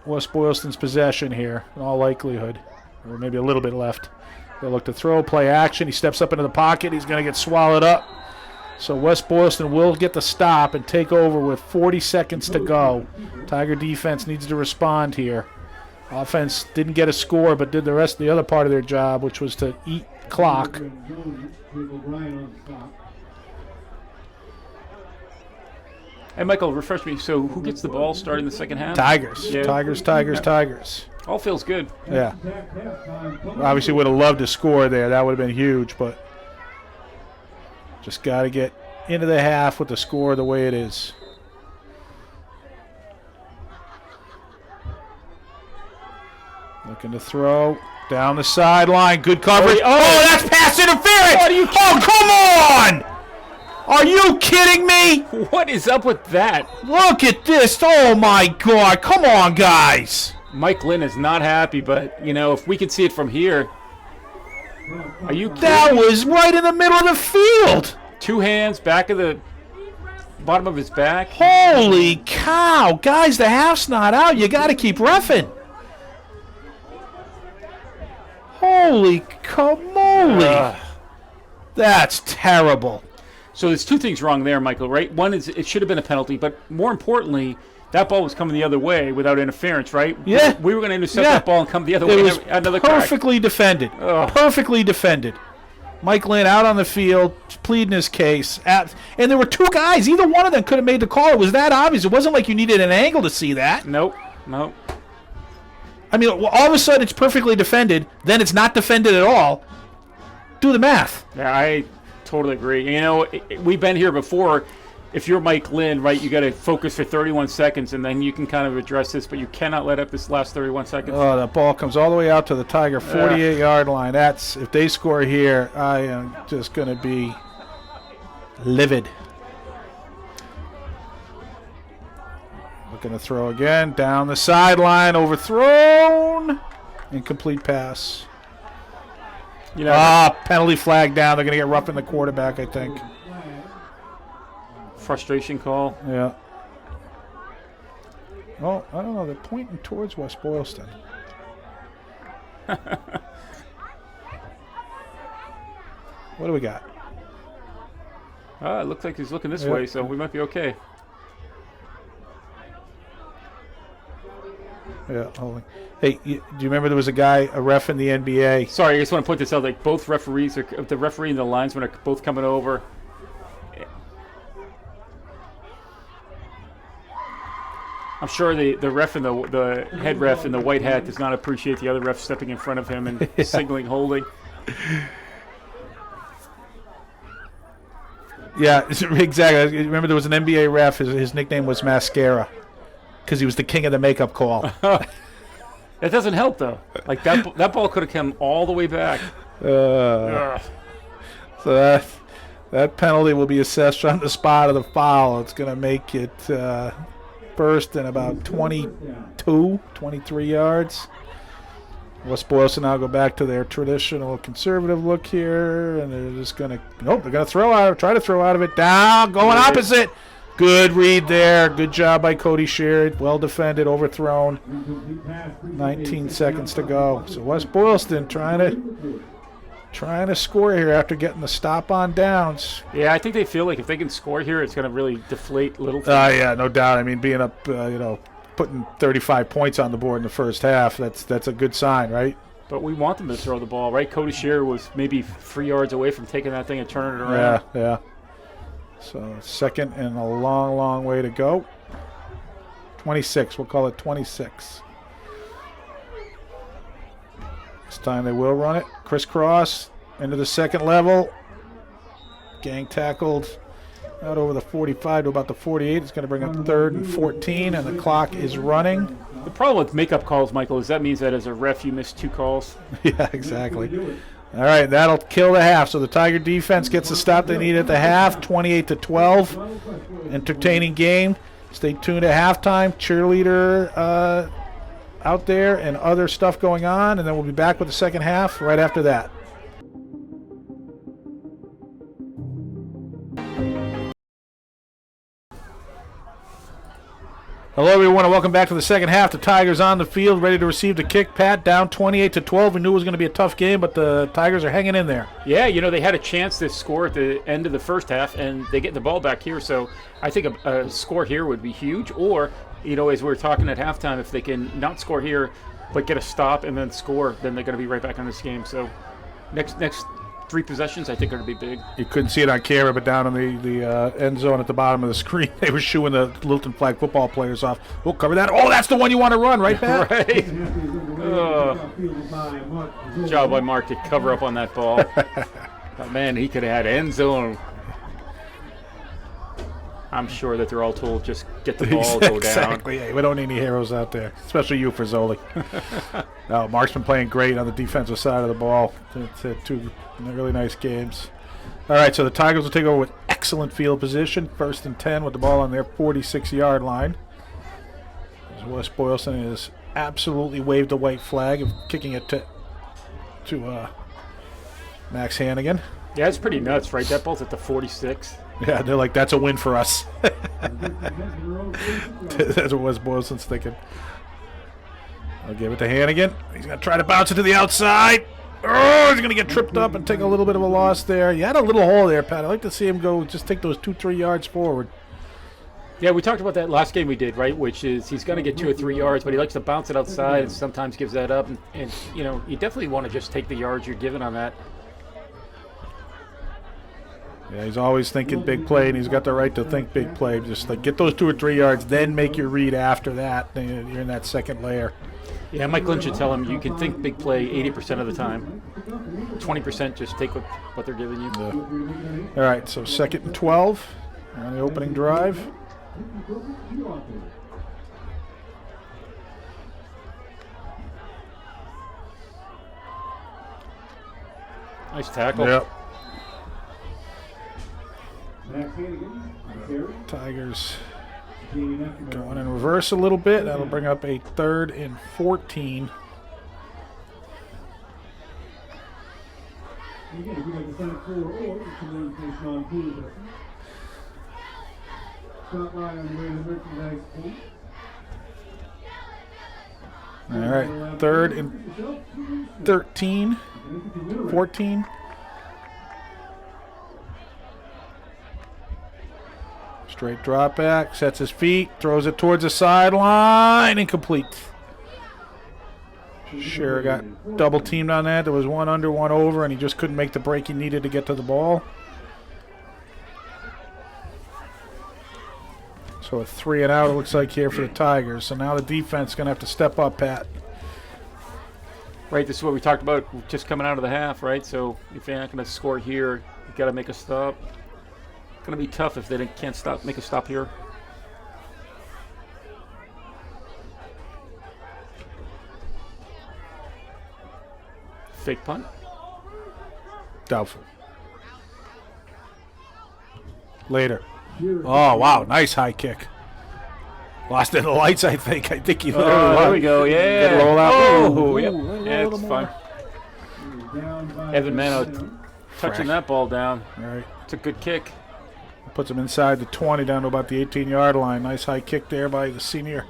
West Boylston's possession here, in all likelihood. Or maybe a little bit left. They'll look to throw, play action. He steps up into the pocket. He's going to get swallowed up. So West Boylston will get the stop and take over with 40 seconds to go. Tiger defense needs to respond here. Offense didn't get a score, but did the rest of the other part of their job, which was to eat clock. Hey, Michael, refresh me. So who gets the ball starting the second half? Tigers. Yeah. Tigers. All feels good. Yeah. Obviously would have loved to score there. That would have been huge, but just got to get into the half with the score the way it is. Looking to throw down the sideline. Good coverage. Oh, that's pass interference. Oh, come on. Are you kidding me? What is up with that? Look at this. Oh, my God. Come on, guys. Mike Lynn is not happy, but, you know, if we can see it from here. Are you kidding? That was right in the middle of the field. 2 hands, back of the bottom of his back. Holy cow. Guys, the half's not out. You got to keep reffing. Holy camole. That's terrible. So there's 2 things wrong there, Michael, right? One is it should have been a penalty, but more importantly, that ball was coming the other way without interference, right? Yeah. We were going to intercept Yeah. that ball and come the other It way. was Another crack. perfectly defended. Ugh. Perfectly defended. Mike Lynn out on the field, pleading his case. And there were 2 guys. Either one of them could have made the call. It was that obvious. It wasn't like you needed an angle to see that. Nope. I mean, all of a sudden it's perfectly defended. Then it's not defended at all. Do the math. Yeah, I totally agree. You know, we've been here before. If you're Mike Lynn, right, you got to focus for 31 seconds, and then you can kind of address this, but you cannot let up this last 31 seconds. Oh, that ball comes all the way out to the Tiger 48-yard line. That's if they score here, I am just going to be livid. Looking to throw again, down the sideline, overthrown, incomplete pass. You know, Penalty flag down. They're going to get roughing the quarterback, I think. frustration call. Yeah. Oh, I don't know. They're pointing towards West Boylston. What do we got? It looks like he's looking this way, so we might be okay. Yeah, holding. Hey, do you remember there was a ref in the NBA? Sorry, I just want to point this out. Like both referees, the referee and the linesman are both coming over. I'm sure the ref and the head ref in the white hat does not appreciate the other ref stepping in front of him and signaling holding. Yeah, exactly. Remember there was an NBA ref. His nickname was Mascara because he was the king of the makeup call. That doesn't help, though. Like, that ball could have come all the way back. So that penalty will be assessed on the spot of the foul. It's going to make it first and about 22, 23 yards. West Boylston now go back to their traditional conservative look here, and they're just going to they're going to try to throw out of it. Down, going opposite. Good read there. Good job by Cody Sherrod. Well defended, overthrown. 19 seconds to go. So West Boylston trying to score here after getting the stop on downs. Yeah, I think they feel like if they can score here, it's going to really deflate Littleton. Yeah, no doubt. I mean, being up, putting 35 points on the board in the first half, that's a good sign, right? But we want them to throw the ball, right? Cody Sherrod was maybe 3 yards away from taking that thing and turning it around. Yeah. So second and a long, long way to go. 26. We'll call it 26. This time they will run it. Crisscross into the second level. Gang tackled out over the 45 to about the 48. It's going to bring up 3rd and 14, and the clock is running. The problem with makeup calls, Michael, is that means that as a ref you missed 2 calls. Yeah, exactly. All right, that'll kill the half. So the Tiger defense gets the stop they need at the half, 28-12. Entertaining game. Stay tuned at halftime. Cheerleader out there and other stuff going on, and then we'll be back with the second half right after that. Hello, everyone, and welcome back to the second half. The Tigers on the field, ready to receive the kick. Pat, down 28-12. We knew it was going to be a tough game, but the Tigers are hanging in there. Yeah, they had a chance to score at the end of the first half, and they get the ball back here. So I think a score here would be huge. Or, as we were talking at halftime, if they can not score here, but get a stop and then score, then they're going to be right back on this game. So next 3 possessions, I think, are going to be big. You couldn't see it on camera, but down in the end zone at the bottom of the screen, they were shooing the Littleton flag football players off. We'll cover that. Oh, that's the one you want to run, right, Pat? Right. Job by Mark to cover up on that ball. But, man, he could have had end zone. I'm sure that they're all told, just get the ball, go down. Exactly. Hey, we don't need any heroes out there, especially you, Frizoli. No, Mark's been playing great on the defensive side of the ball. It's had 2 really nice games. All right, so the Tigers will take over with excellent field position. 1st and 10 with the ball on their 46-yard line. As West Boylston has absolutely waved the white flag of kicking it to Max Hannigan. Yeah, it's pretty nuts, right? That ball's at the 46. Yeah, they're like, that's a win for us. That's what West Boylston's thinking. I'll give it to Hannigan. He's going to try to bounce it to the outside. Oh, he's going to get tripped up and take a little bit of a loss there. You had a little hole there, Pat. I'd like to see him go, just take those 2-3 yards forward. Yeah, we talked about that last game we did, right? Which is he's going to get 2 or 3 yards, but he likes to bounce it outside and sometimes gives that up. And you definitely want to just take the yards you're given on that. Yeah, he's always thinking big play, and he's got the right to think big play. Just like get those 2 or 3 yards, then make your read after that. Then you're in that second layer. Yeah, Mike Lynch should tell him you can think big play 80% of the time. 20% just take what they're giving you. Yeah. All right, so 2nd and 12 on the opening drive. Nice tackle. Yep. Tigers going in reverse a little bit. That'll bring up a 3rd and 14. All right, 3rd and 13, 14. Straight drop back, sets his feet, throws it towards the sideline, incomplete. Sure got double teamed on that. There was one under, one over, and he just couldn't make the break he needed to get to the ball. So a 3 and out, it looks like, here for the Tigers. So now the defense is going to have to step up, Pat. Right, this is what we talked about just coming out of the half, right? So if they're not going to score here, you got to make a stop. It's going to be tough if they can't make a stop here. Fake punt. Doubtful. Later. Oh, wow. Nice high kick. Lost in the lights, I think. I think he literally there we go. Yeah. Good roll out. Oh, yep. Yeah, it's fine. Evan Mano touching that ball down. All right. It's a good kick. Puts him inside the 20 down to about the 18-yard line. Nice high kick there by the senior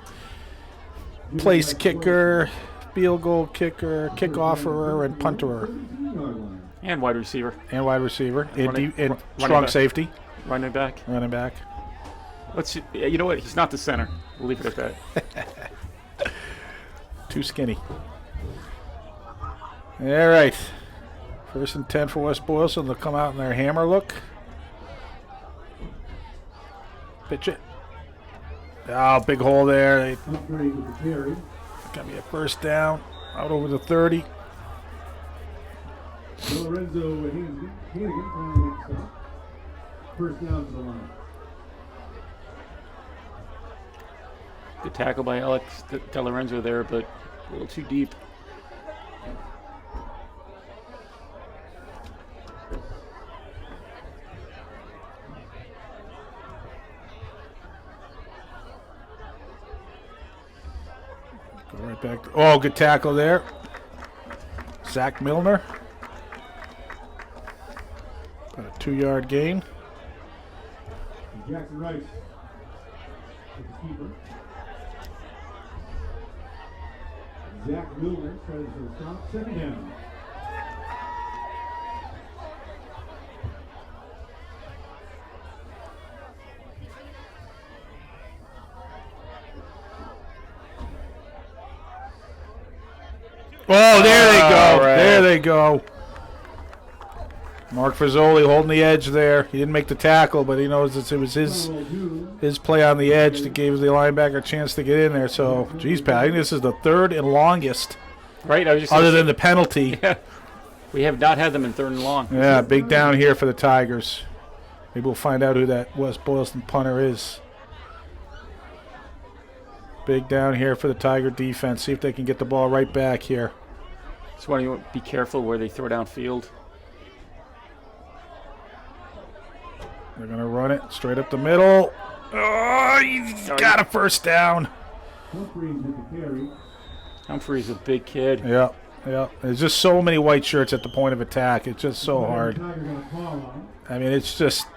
place kicker, field goal kicker, kick-offerer, and punterer. And wide receiver. And wide receiver. And strong back. Safety. Running back. Running back. You know what? He's not the center. We'll leave it at that. Too skinny. All right. 1st and 10 for West Boylston. They'll come out in their hammer look. Pitch it. Oh, big hole there. Got me a 1st down. Out over the 30. Lorenzo Hannigan trying to make stop. 1st down to the line. Good tackle by Alex De Lorenzo there, but a little too deep. Right back. Oh, good tackle there. Zach Milner. About a 2-yard gain. Jackson Rice. With the keeper. Zach Milner tries to stop. Second down. Oh, there they go. right. There they go. Mark Frisoli holding the edge there. He didn't make the tackle, but he knows it was his play on the edge that gave the linebacker a chance to get in there. So, geez, Pat, I think this is the third and longest, Right, I was just other than the penalty. yeah, we have not had them in 3rd and long. Yeah, big down here for the Tigers. Maybe we'll find out who that West Boylston punter is. Big down here for the Tiger defense. See if they can get the ball right back here. Just want to be careful where they throw downfield. They're going to run it straight up the middle. Oh, he's got a first down. Humphrey's a big kid. Yeah, yeah. There's just so many white shirts at the point of attack. It's just so hard. I mean, it's just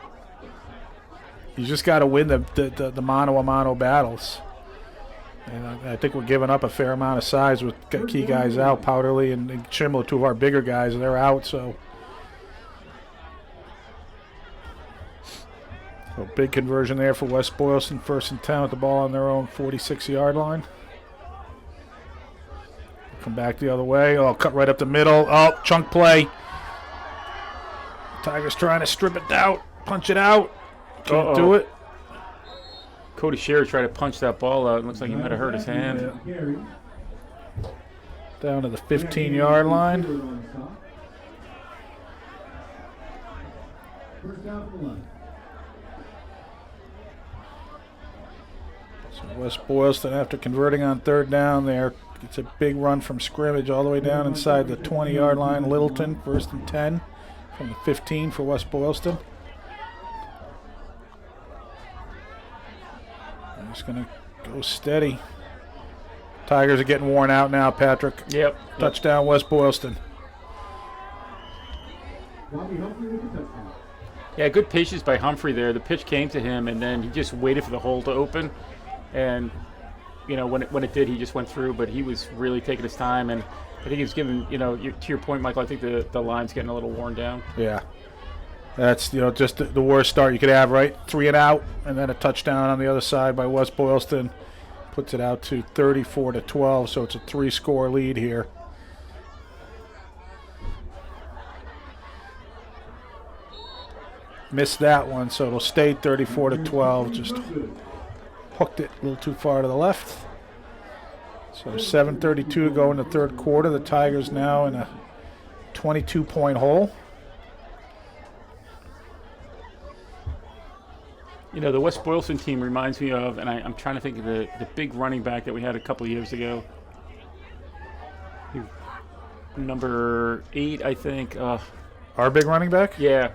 you just got to win the mano-a-mano battles. And I think we're giving up a fair amount of size with key guys out. Powderly and Chimlo, 2 of our bigger guys, they're out. So big conversion there for West Boylston. 1st and 10 with the ball on their own 46-yard line. Come back the other way. Oh, cut right up the middle. Oh, chunk play. Tigers trying to strip it out, punch it out. Can't do it. Cody Shearer tried to punch that ball out. It looks like he might have hurt his hand. Yeah. Down to the 15-yard line. First down for the line. So West Boylston, after converting on 3rd down there, gets a big run from scrimmage all the way down inside the 20-yard line. Littleton, 1st and 10 from the 15 for West Boylston. He's going to go steady. Tigers are getting worn out now, Patrick. Yep. Touchdown, West Boylston. Yeah, good patience by Humphrey there. The pitch came to him, and then he just waited for the hole to open. And, you know, when it did, he just went through. But he was really taking his time. And I think he was giving, you know, to your point, Michael, I think the line's getting a little worn down. Yeah. That's, you know, just the worst start you could have, right? 3 and out, and then a touchdown on the other side by West Boylston. Puts it out to 34-12, so it's a 3-score lead here. Missed that one, so it'll stay 34-12. Just hooked it a little too far to the left. So 7:32 to go in the 3rd quarter. The Tigers now in a 22-point hole. You know, the West Boylston team reminds me of, and I'm trying to think of the big running back that we had a couple of years ago. Number 8, I think. Our big running back? Yeah.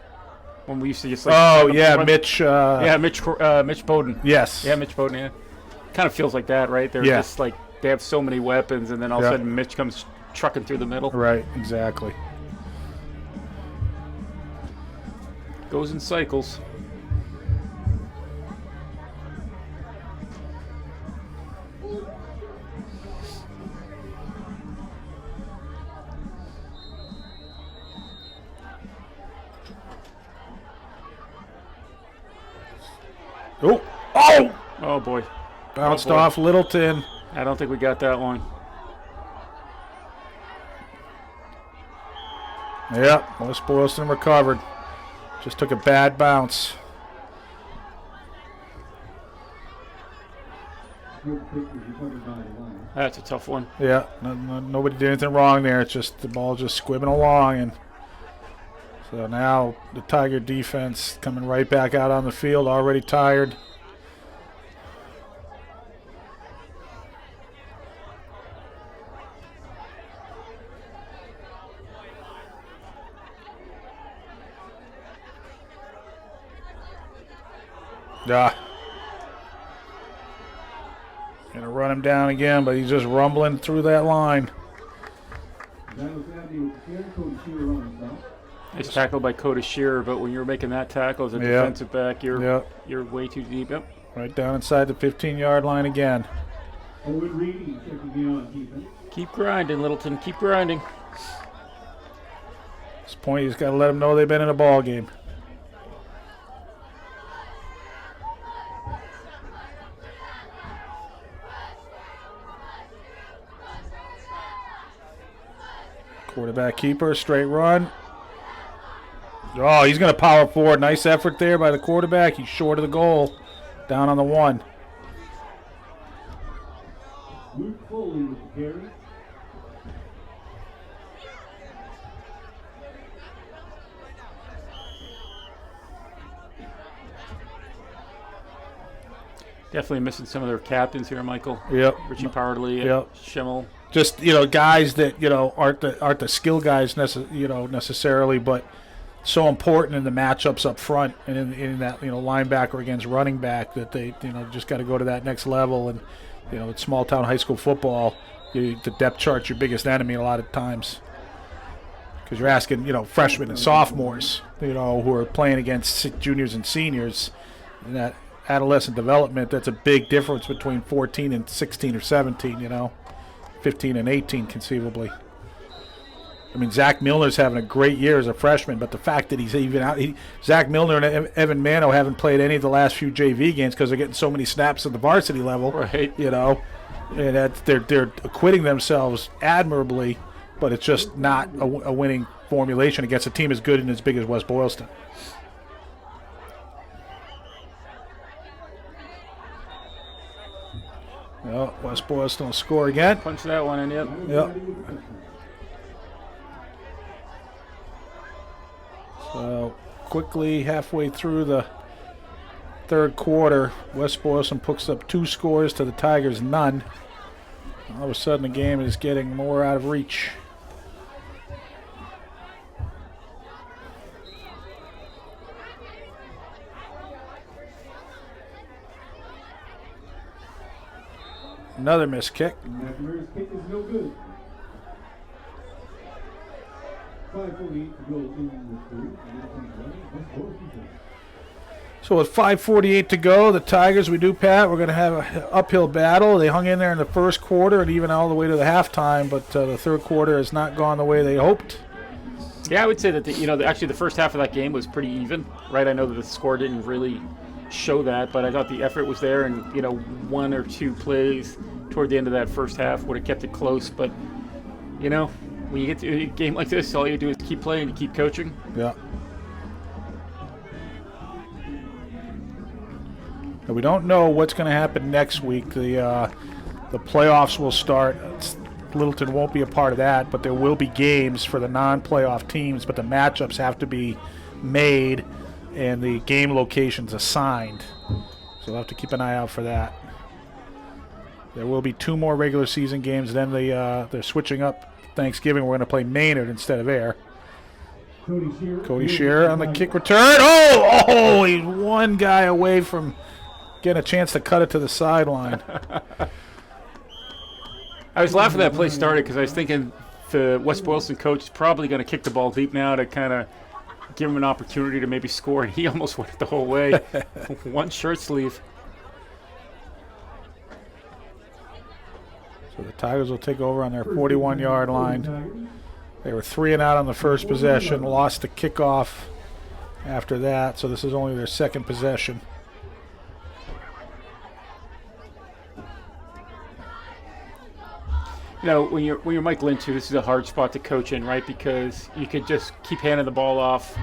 When we used to just like. Oh, yeah, run. Mitch. Mitch Bowden. Yes. Yeah, Mitch Bowden, yeah. Kind of feels like that, right? They're just like, they have so many weapons, and then all of a sudden Mitch comes trucking through the middle. Right, exactly. Goes in cycles. Oh! Oh! Oh, boy. Bounced off Littleton. I don't think we got that one. Yep, West Boylston recovered. Just took a bad bounce. That's a tough one. Yeah, nobody did anything wrong there. It's just the ball just squibbing along, and so now the Tiger defense coming right back out on the field, already tired. Gonna run him down again, but he's just rumbling through that line. Nice tackle by Cody Shearer, but when you're making that tackle as a defensive back, you're way too deep. Yep. Right down inside the 15-yard line again. Keep grinding, Littleton. Keep grinding. At this point, he's got to let them know they've been in a ball game. Quarterback keeper, straight run. Oh, he's going to power forward. Nice effort there by the quarterback. He's short of the goal. Down on the 1. Luke Foley with the carry. Definitely missing some of their captains here, Michael. Yep. Richie Pardley, Yep. Schimmel. Just, guys that, aren't the skill guys necessarily, but so important in the matchups up front and in that, linebacker against running back that they, just got to go to that next level. And, it's small town high school football, the depth chart's your biggest enemy a lot of times. Because you're asking, freshmen and sophomores, who are playing against juniors and seniors. And that adolescent development, that's a big difference between 14 and 16 or 17, 15 and 18 conceivably. I mean, Zach Milner's having a great year as a freshman, but the fact that he's even out, Zach Milner and Evan Mano haven't played any of the last few JV games because they're getting so many snaps at the varsity level. Right. And they're acquitting themselves admirably, but it's just not a winning formulation against a team as good and as big as West Boylston. Well, West Boylston will score again. Punch that one in, yep. Yep. So quickly, halfway through the third quarter, West Boylston picks up 2 scores to the Tigers, none. All of a sudden, the game is getting more out of reach. Another missed kick. McNamara's kick is no good. 5:48 to go in the third. So with 5:48 to go, the Tigers, we do, Pat, we're going to have an uphill battle. They hung in there in the first quarter and even all the way to the halftime, but the third quarter has not gone the way they hoped. Yeah, I would say that actually the first half of that game was pretty even, right? I know that the score didn't really show that, but I thought the effort was there, and 1 or 2 plays toward the end of that first half would have kept it close. But when you get to a game like this, all you do is keep playing and keep coaching. Yeah. And we don't know what's going to happen next week. The playoffs will start. Littleton won't be a part of that, but there will be games for the non-playoff teams, but the matchups have to be made and the game locations assigned. So we'll have to keep an eye out for that. There will be 2 more regular season games. Then they're switching up Thanksgiving. We're going to play Maynard instead of Air. Cody Shearer on the kick return. Oh, he's one guy away from getting a chance to cut it to the sideline. I was laughing that play started because I was thinking the West Boylston coach is probably going to kick the ball deep now to kind of give him an opportunity to maybe score, and he almost went the whole way. One shirt sleeve. So the Tigers will take over on their 41-yard line. They were 3 and out on the first possession, lost the kickoff after that, so this is only their second possession. When you're Mike Lynch, this is a hard spot to coach in, right? Because you could just keep handing the ball off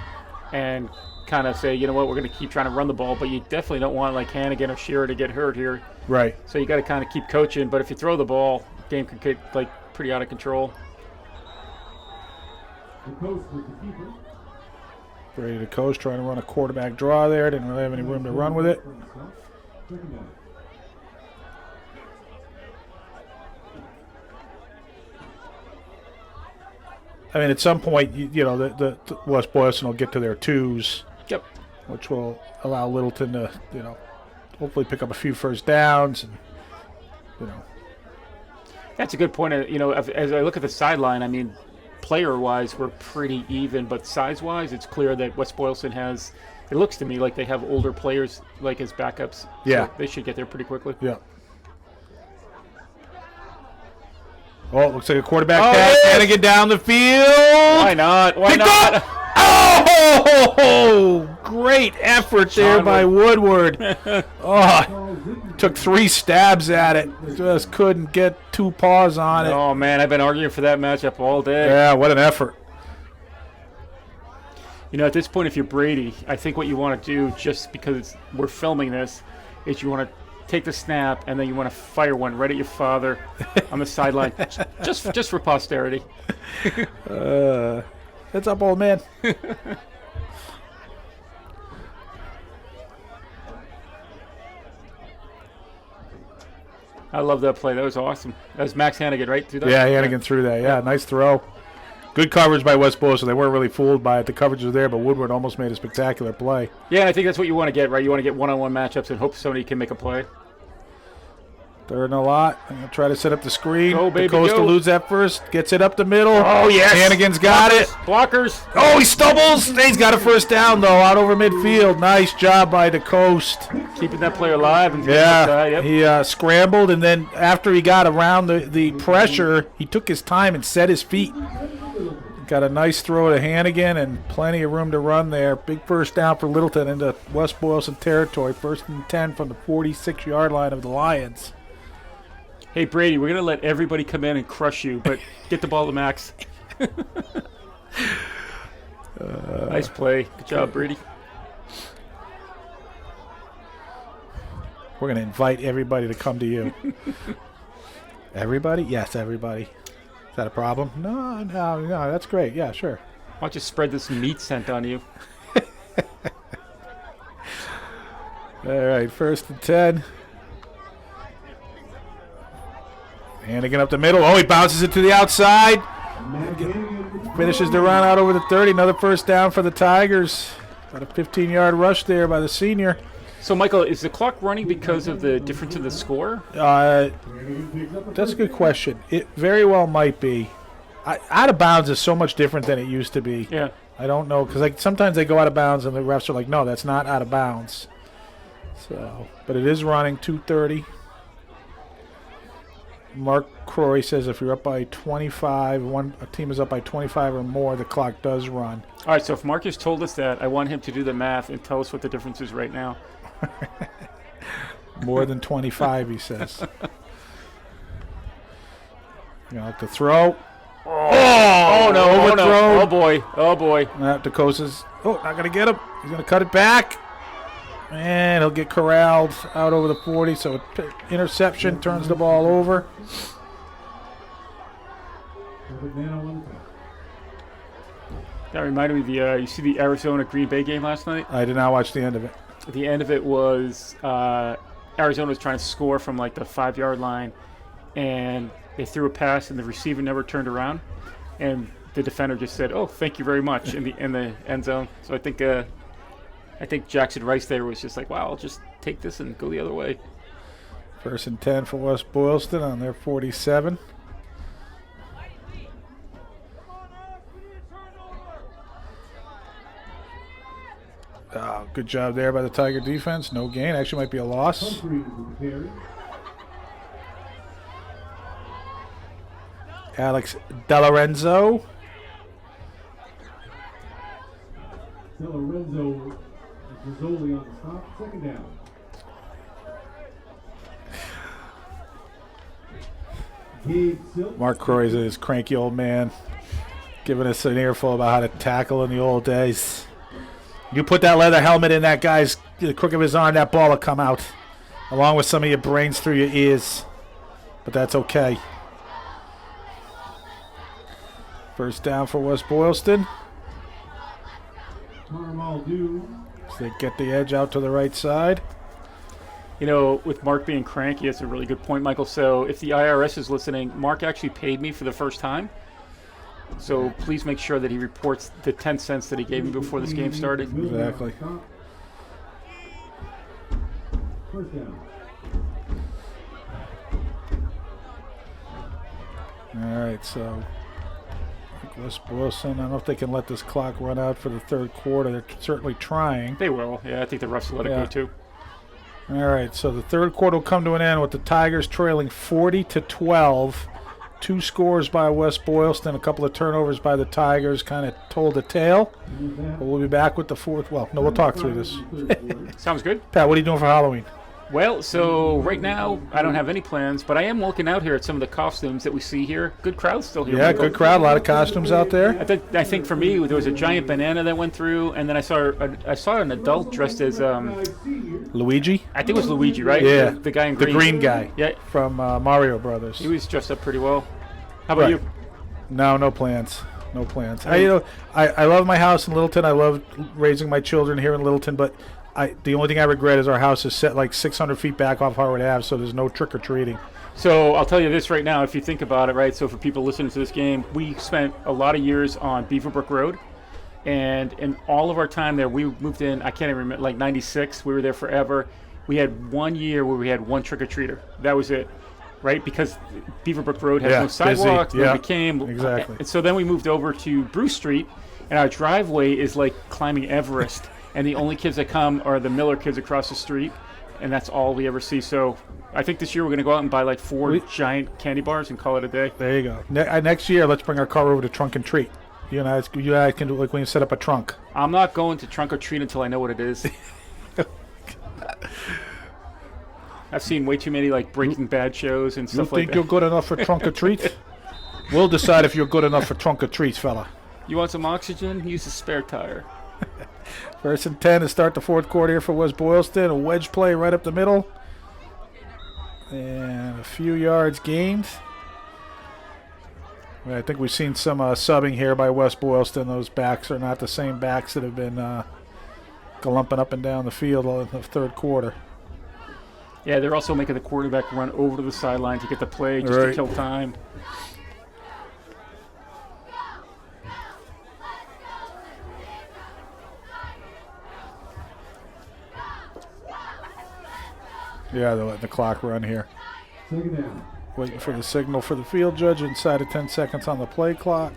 and kind of say, we're going to keep trying to run the ball, but you definitely don't want like Hannigan or Shearer to get hurt here. Right. So you got to kind of keep coaching, but if you throw the ball, the game could get pretty out of control. Ready to coach, trying to run a quarterback draw there. Didn't really have any room to run with it. I mean, at some point, the West Boylston will get to their 2s. Yep. Which will allow Littleton to, hopefully pick up a few first downs and you know. That's a good point. You know, as I look at the sideline, I mean, player-wise, we're pretty even, but size-wise, it's clear that West Boylston has. It looks to me like they have older players like as backups. Yeah. So they should get there pretty quickly. Yeah. Oh, it looks like a quarterback pass. Hannigan down the field. Why not? Why Picked not? up! Oh, great effort there by Woodward. Oh, took 3 stabs at it. Just couldn't get 2 paws on it. Oh, man, I've been arguing for that matchup all day. Yeah, what an effort. You know, at this point, if you're Brady, I think what you want to do, just because we're filming this, is you want to take the snap and then you want to fire one right at your father on the sideline, just for posterity. Heads up, old man. I love that play. That was awesome. That was Max Hannigan, right? Through that? Yeah, Hannigan threw that. Yeah, nice throw. Good coverage by West Boylston. They weren't really fooled by it. The coverage was there, but Woodward almost made a spectacular play. Yeah, and I think that's what you want to get, right? You want to get one-on-one matchups and hope somebody can make a play. Third and a lot. I'm going to try to set up the screen. Go, baby, DeCosta go. loses that first. Gets it up the middle. Oh, yes. Hannigan's got it. Blockers. Oh, he stumbles. He's got a first down, though, out over midfield. Nice job by DeCosta. Keeping that player alive. And Yeah, yep. he scrambled, and then after he got around the pressure, he took his time and set his feet. Got a nice throw to Hannigan and plenty of room to run there. Big first down for Littleton into West Boylston territory. 1st and 10 from the 46-yard line of the Lions. Hey, Brady, we're going to let everybody come in and crush you, but get the ball to Max. Nice play. Good job, Brady. We're going to invite everybody to come to you. Everybody? Yes, everybody. Is that a problem? No, that's great. Yeah, sure. Why don't you spread this meat scent on you? All right, 1st and 10. Hannigan up the middle. Oh, he bounces it to the outside. Finishes the run out over the 30. Another first down for the Tigers. Got a 15-yard rush there by the senior. So, Michael, is the clock running because of the difference in the score? That's a good question. It very well might be. Out of bounds is so much different than it used to be. Yeah. I don't know, because sometimes they go out of bounds and the refs are like, no, that's not out of bounds. So, but it is running 2:30. Mark Croy says if you're up by 25, a team is up by 25 or more, the clock does run. All right, so if Marcus told us that, I want him to do the math and tell us what the difference is right now. More than 25, he says. You know, the throw. Oh, no, overthrown. no. Oh, boy. DeCosta's, not going to get him. He's going to cut it back. And he'll get corralled out over the 40, so interception turns the ball over. That reminded me of you see the Arizona-Green Bay game last night? I did not watch the end of it. The end of it was Arizona was trying to score from like the 5-yard line, and they threw a pass, and the receiver never turned around, and the defender just said, "Oh, thank you very much," in the end zone. So I think Jackson Rice there was just like, "Wow, I'll just take this and go the other way." 1st and 10 for West Boylston on their 47. Good job there by the Tiger defense. No gain. Actually might be a loss. Alex DeLorenzo. DeLorenzo, Rizzoli on the stop. 2nd down. Mark Croy's this cranky old man giving us an earful about how to tackle in the old days. You put that leather helmet in that guy's the crook of his arm, that ball will come out, along with some of your brains through your ears. But that's okay. First down for West Boylston. So they get the edge out to the right side. You know, with Mark being cranky, that's a really good point, Michael. So if the IRS is listening, Mark actually paid me for the first time. So please make sure that he reports the 10 cents that he gave me before this game started. Exactly. First down. All right, so West Boylston, I don't know if they can let this clock run out for the third quarter. They're certainly trying. They will. Yeah, I think the refs will let it Yeah. go too. All right, so the third quarter will come to an end with the Tigers trailing 40-12. 2 scores by West Boylston, a couple of turnovers by the Tigers kind of told the tale. But we'll be back with the fourth. Well, no, we'll talk through this. Sounds good. Pat, what are you doing for Halloween? Well, so right now I don't have any plans, but I am looking out here at some of the costumes that we see here. Good crowd still here. Yeah, Michael. good crowd, a lot of costumes out there. I think for me there was a giant banana that went through, and then I saw an adult dressed as Luigi? I think it was Luigi, right? Yeah. The guy in The green. green guy. Yeah, From Mario Brothers. he was dressed up pretty well. How about Right. you? No plans. No plans. I love my house in Littleton. I love raising my children here in Littleton, but the only thing I regret is our house is set like 600 feet back off Harwood Ave, so there's no trick-or-treating. So I'll tell you this right now, if you think about it, right? So for people listening to this game, we spent a lot of years on Beaverbrook Road, and in all of our time there, we moved in. I can't even remember, like '96. We were there forever. We had 1 year where we had one trick-or-treater. That was it, right? Because Beaverbrook Road has Yeah, no sidewalks. busy. Yeah, nobody came. exactly. And so then we moved over to Bruce Street, and our driveway is like climbing Everest. And the only kids that come are the Miller kids across the street, and that's all we ever see. So I think this year we're going to go out and buy like 4 giant candy bars and call it a day. There you go. Next year, let's bring our car over to Trunk and Treat. You and I can do like when you set up a trunk. I'm not going to trunk or treat until I know what it is. I've seen way too many like Breaking Bad shows and You stuff like think that. you're good enough for Trunk or Treat? We'll decide if you're good enough for Trunk or Treats, fella. You want some oxygen? Use a spare tire. 1st and 10 to start the fourth quarter here for West Boylston. A wedge play right up the middle. And a few yards gained. Well, I think we've seen some subbing here by West Boylston. Those backs are not the same backs that have been galumping up and down the field in the third quarter. Yeah, they're also making the quarterback run over to the sideline to get the play just to Right. kill time. Yeah, they're letting the clock run here. Second down. Waiting for the signal for the field judge inside of 10 seconds on the play clock.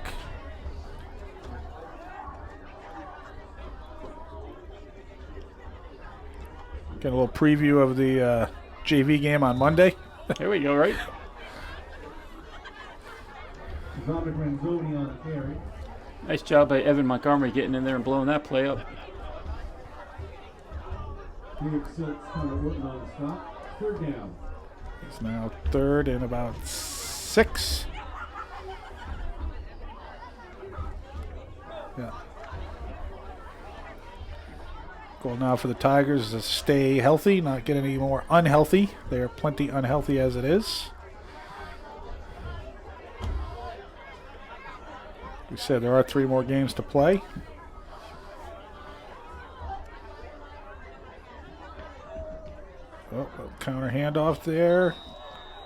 Get a little preview of the JV game on Monday. There we go, right? Dominic Ranzoni on the carry. Nice job by Evan Montgomery getting in there and blowing that play up. Felix Silks kind of working on the stop. Third down. It's now 3rd and about 6. Yeah. Goal now for the Tigers is to stay healthy, not get any more unhealthy. They are plenty unhealthy as it is. We said there are 3 more games to play. Oh, a counter handoff there.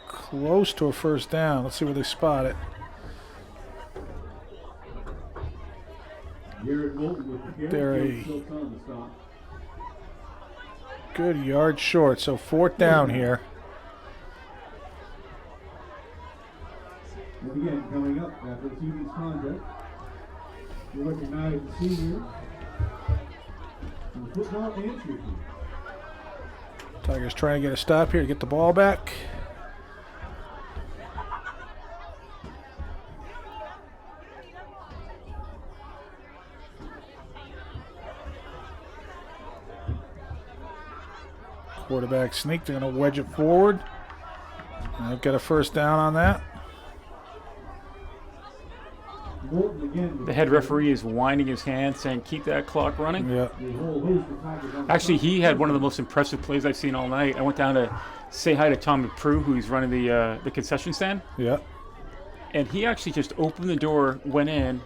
Close to a first down. Let's see where they spot it. Garrett Moulton with the carry. They're Felix a Silks on the stop. good yard short. So 4th down here. And again, coming up after this evening's contest, we recognize the seniors in football and cheerleading. Tigers trying to get a stop here to get the ball back. Quarterback sneak. They're going to wedge it forward. And they've got a first down on that. Moulton again with The head referee is winding his hand, saying, "Keep that clock running." Yeah. the whole host of Tigers on the Actually, stop. he had one of the most impressive plays I've seen all night. I went down to say hi to Tom McPrew, who's running the concession stand, Yeah. and he actually just opened the door, went in,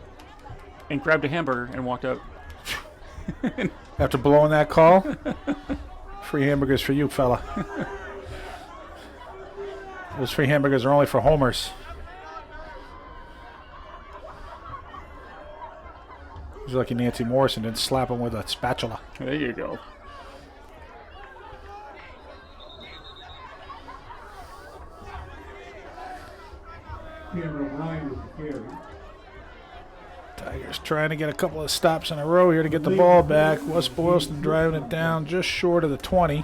and grabbed a hamburger and walked out. After blowing that call, free hamburgers for you, fella. Those free hamburgers are only for homers. He's lucky Nancy Morrison didn't slap him with a spatula. There you go. Cameron Ryan with the carry. Tigers trying to get a couple of stops in a row here to get the ball back. West Boylston driving it down just short of the 20.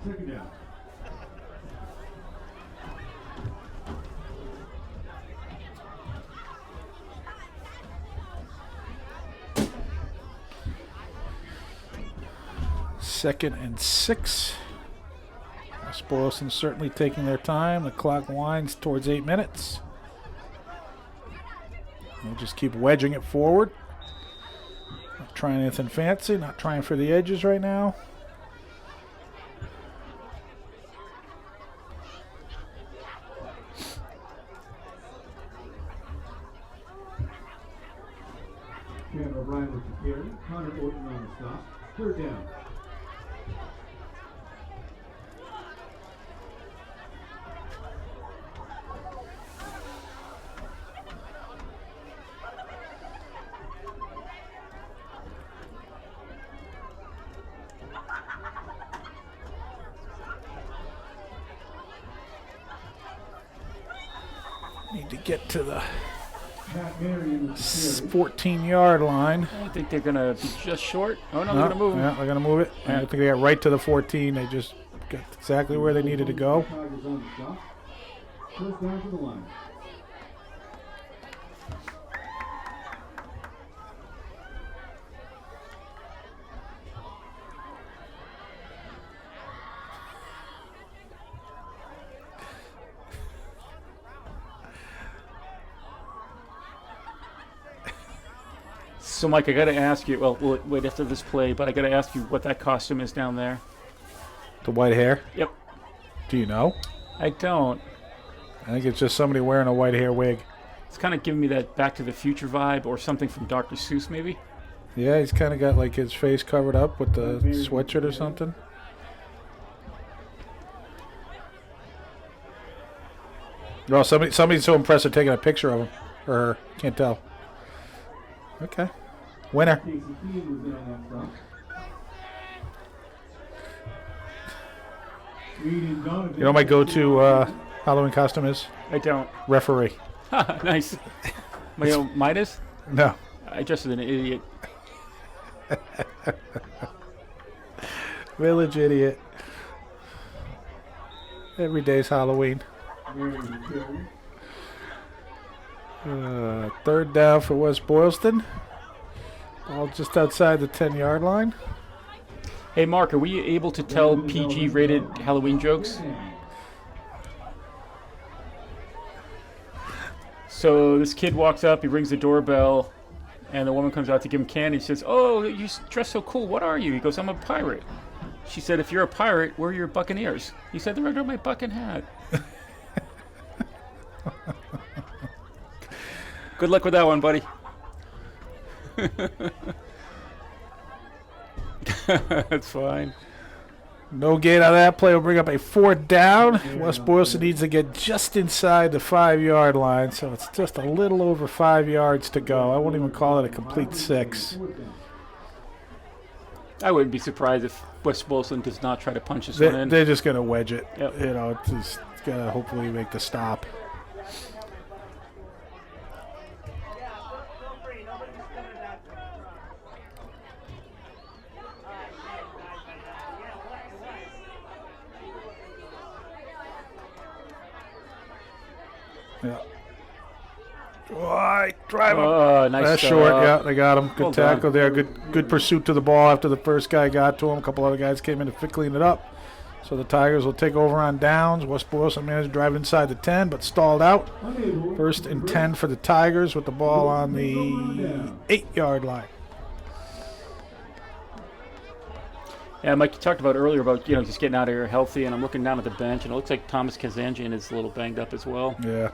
Second down. Second and 6. West Boylston certainly taking their time. The clock winds towards 8 minutes. We'll just keep wedging it forward. Not trying anything fancy, not trying for the edges right now. Cameron Ryan with the carry. Connor Orton on the stop. Third down. Need to get to the Pat Marion with the carry. 14-yard line. I think they're going to be just short. Oh, no, they're going to move Yeah, them. they're going to move it. I think they got right to the 14. They just got exactly where they needed to go. Tigers on the stop. First down to the line. So, Mike, I got to ask you. Well, we'll wait after this play, but I got to ask you what that costume is down there. The white hair. Yep. Do you know? I don't. I think it's just somebody wearing a white hair wig. It's kind of giving me that Back to the Future vibe, or something from Dr. Seuss, maybe. Yeah, he's kind of got like his face covered up with the sweatshirt or something. Oh, somebody's so impressed they're taking a picture of him or her. Can't tell. Okay, winner. Casey Keane was in on that front. Reed and Donovan. You know what my go-to Halloween costume is? I don't. Referee. Nice. Midas? No. I dressed as an idiot. Village idiot. Every day's Halloween. Marion with the carry. Third down for West Boylston. Ball just outside the 10-yard line. Hey, Mark, are we able to tell PG-rated Halloween jokes? So this kid walks up, he rings the doorbell, and the woman comes out to give him candy. She says, "Oh, you dress so cool. What are you?" He goes, "I'm a pirate." She said, "If you're a pirate, where are your buccaneers?" He said, "They're under my bucket hat." Good luck with that one, buddy. That's fine. No gain on that play will bring up a 4th down. West Boylston needs to get just inside the 5-yard line, so it's just a little over 5 yards to go. I won't even call it a complete 6. I wouldn't be surprised if West Boylston does not try to punch this one in. They're just going to wedge it. Yep. You know, it's just got to hopefully make the stop. Yeah. Right, drive him. Oh, nice. That's short. Yeah, they got him. Good Well tackle done. there. Good pursuit to the ball after the first guy got to him. A couple other guys came in to clean it up. So the Tigers will take over on downs. West Boylston managed to drive inside the 10, but stalled out. First and 10 for the Tigers with the ball on the 8-yard line. Yeah, Mike, you talked about earlier about just getting out of here healthy, and I'm looking down at the bench, and it looks like Thomas Kazanjian is a little banged up as well. Yeah.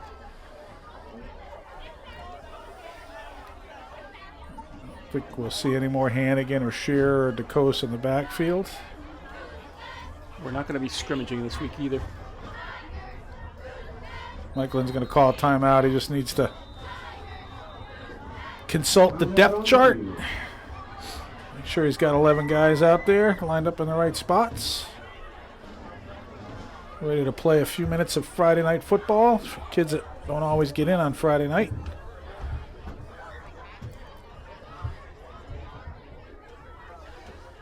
I think we'll see any more Hannigan or Shearer or DeCoste in the backfield. We're not going to be scrimmaging this week either. Michaelin's going to call a timeout. He just needs to consult the depth chart. Make sure he's got 11 guys out there lined up in the right spots. Ready to play a few minutes of Friday night football for kids that don't always get in on Friday night.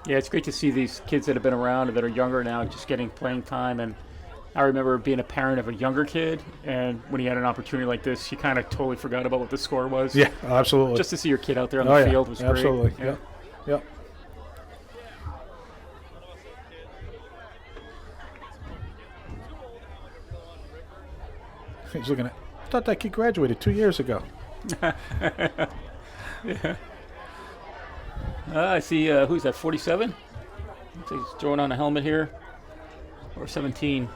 Yeah, it's great to see these kids that have been around and that are younger now just getting playing time. And I remember being a parent of a younger kid, and when he had an opportunity like this, he kind of totally forgot about what the score was. Yeah, absolutely. Just to see your kid out there on the field was great. Absolutely. Yeah. Yep. He's looking at. I thought that kid graduated 2 years ago. Yeah. I see, who's that, 47? He's throwing on a helmet here. Or 17.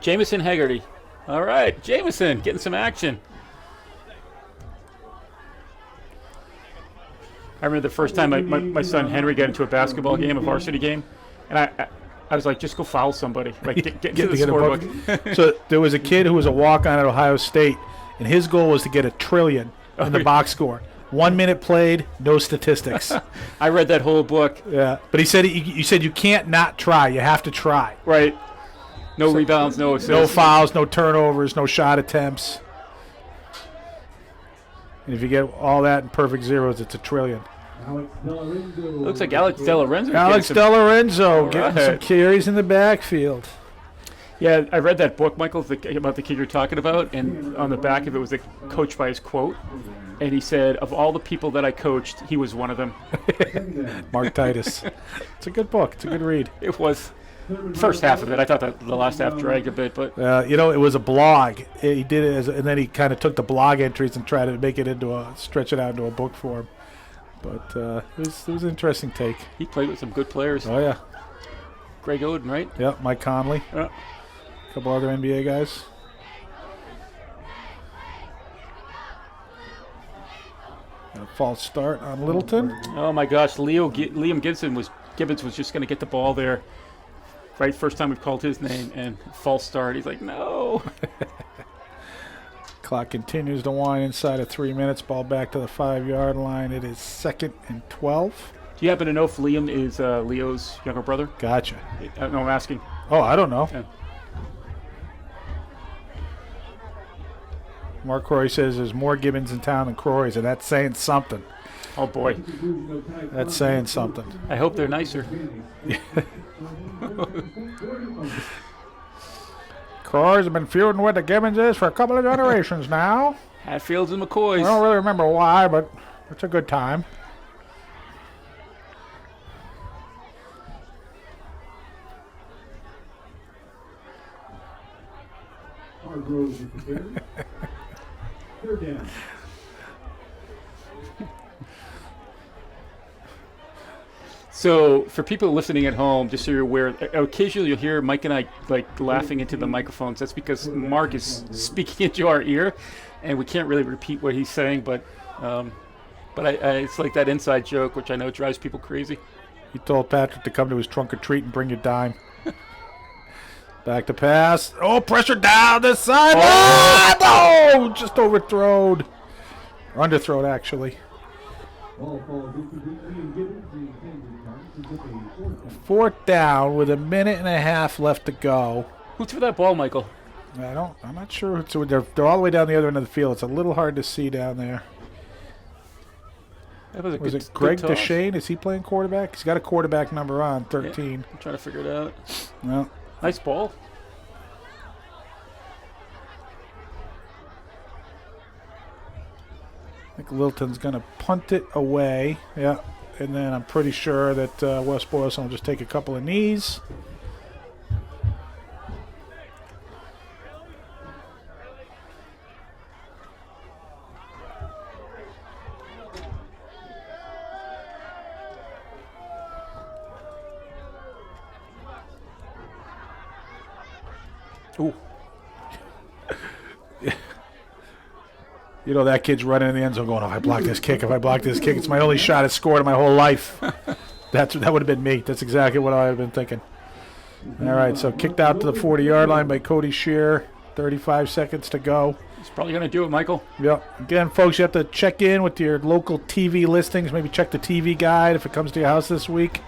Jamison Haggerty. All right, Jamison getting some action. I remember the first time my son Henry got into a basketball game, a varsity game, and I was like, just go foul somebody. Like, get into the scorebook. So there was a kid who was a walk-on at Ohio State, and his goal was to get 1 trillion in the box score. 1 minute played, no statistics. I read that whole book. Yeah, but he said you said you can't not try. You have to try. Right. No rebounds, no assists. No fouls, no turnovers, no shot attempts. And if you get all that in perfect zeros, it's 1 trillion. Looks like Alex DeLorenzo. Alex DeLorenzo getting some right. carries in the backfield. Yeah, I read that book, Michael, about the kid you're talking about, and on the back of it was a coach by his quote. And he said, of all the people that I coached, he was one of them. Mark Titus. It's a good book. It's a good read. It was. First half of it. I thought that the last half dragged a bit, but it was a blog. He did it and then he kind of took the blog entries and tried to make it stretch it out into a book form. But it was an interesting take. He played with some good players. Oh yeah, Greg Oden, right? Yeah, Mike Conley. Yeah. A couple other NBA guys. A false start on Littleton. Oh my gosh, Liam Gibbons was just going to get the ball there. Right, first time we've called his name, and false start. He's like, no. Clock continues to wind inside of 3 minutes. Ball back to the 5-yard line. It is 2nd and 12. Do you happen to know if Liam is Leo's younger brother? Gotcha. No, I'm asking. Oh, I don't know. Yeah. Mark Crory says there's more Gibbons in town than Crory's, and that's saying something. Oh, boy. That's saying something. I hope they're nicer. Crory's have been feuding with the Gibbonses for a couple of generations now. Hatfields and McCoys. I don't really remember why, but it's a good time. Third down. So, for people listening at home, just so you're aware, occasionally you'll hear Mike and I like laughing into the microphones. That's because Mark is speaking into our ear, and we can't really repeat what he's saying. But it's like that inside joke, which I know drives people crazy. He told Patrick to come to his trunk or treat and bring your dime. Back to pass. Oh, pressure down the side. Oh, just overthrown. Or underthrown, actually. 4th down with 1.5 minutes left to go. Who threw that ball, Michael? I'm not sure. So they're all the way down the other end of the field. It's a little hard to see down there. That was Was good, it Greg good toss. Deshane? Is he playing quarterback? He's got a quarterback number on, 13. Yeah, I'm trying to figure it out. Well, Nice ball. I think Littleton's going to punt it away. Yeah. And then I'm pretty sure that West Boylston will just take a couple of knees. Ooh. You know, that kid's running in the end zone going, if I block this kick, it's my only shot at scoring in my whole life. That would have been me. That's exactly what I would have been thinking. All right, so kicked out to the 40-yard line by Cody Shear. 35 seconds to go. He's probably going to do it, Michael. Yep. Again, folks, you have to check in with your local TV listings. Maybe check the TV guide if it comes to your house this week.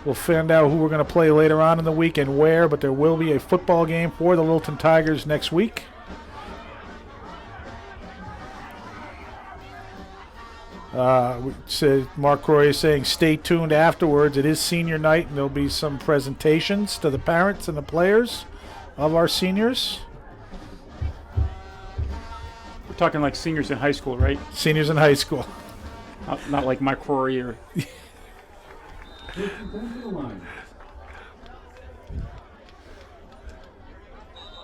We'll find out who we're going to play later on in the week and where, but there will be a football game for the Littleton Tigers next week. Mark Croy is saying stay tuned afterwards. It is senior night, and there'll be some presentations to the parents and the players of our seniors. We're talking like seniors in high school, right? Seniors in high school. Not like Mike Rory or...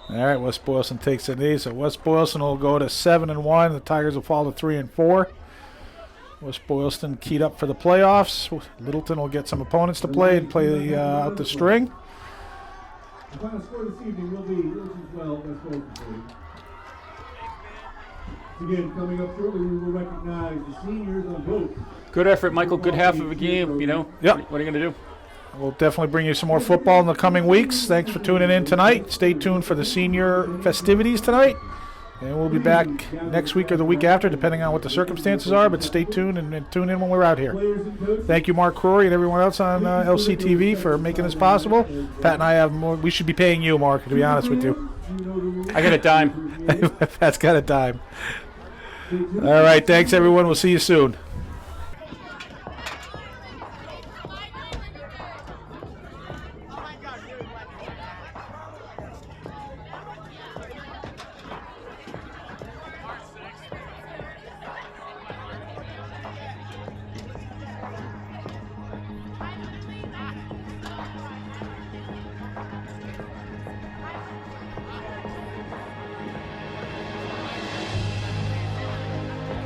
All right, West Boylston takes a knee, so West Boylston will go to 7-1. The Tigers will fall to 3-4. West Boylston keyed up for the playoffs. Littleton will get some opponents to play and play out the string. The final score this evening will be Littleton 12, West Boylston 3. Again, coming up shortly, we will recognize the seniors on both. Good effort, Michael. Good half of a game, you know. Yep. What are you going to do? We'll definitely bring you some more football in the coming weeks. Thanks for tuning in tonight. Stay tuned for the senior festivities tonight. And we'll be back next week or the week after, depending on what the circumstances are. But stay tuned and tune in when we're out here. Thank you, Mark Crory, and everyone else on LCTV for making this possible. Pat and I have more. We should be paying you, Mark, to be honest with you. I got a dime. Pat's got a dime. All right, thanks, everyone. We'll see you soon.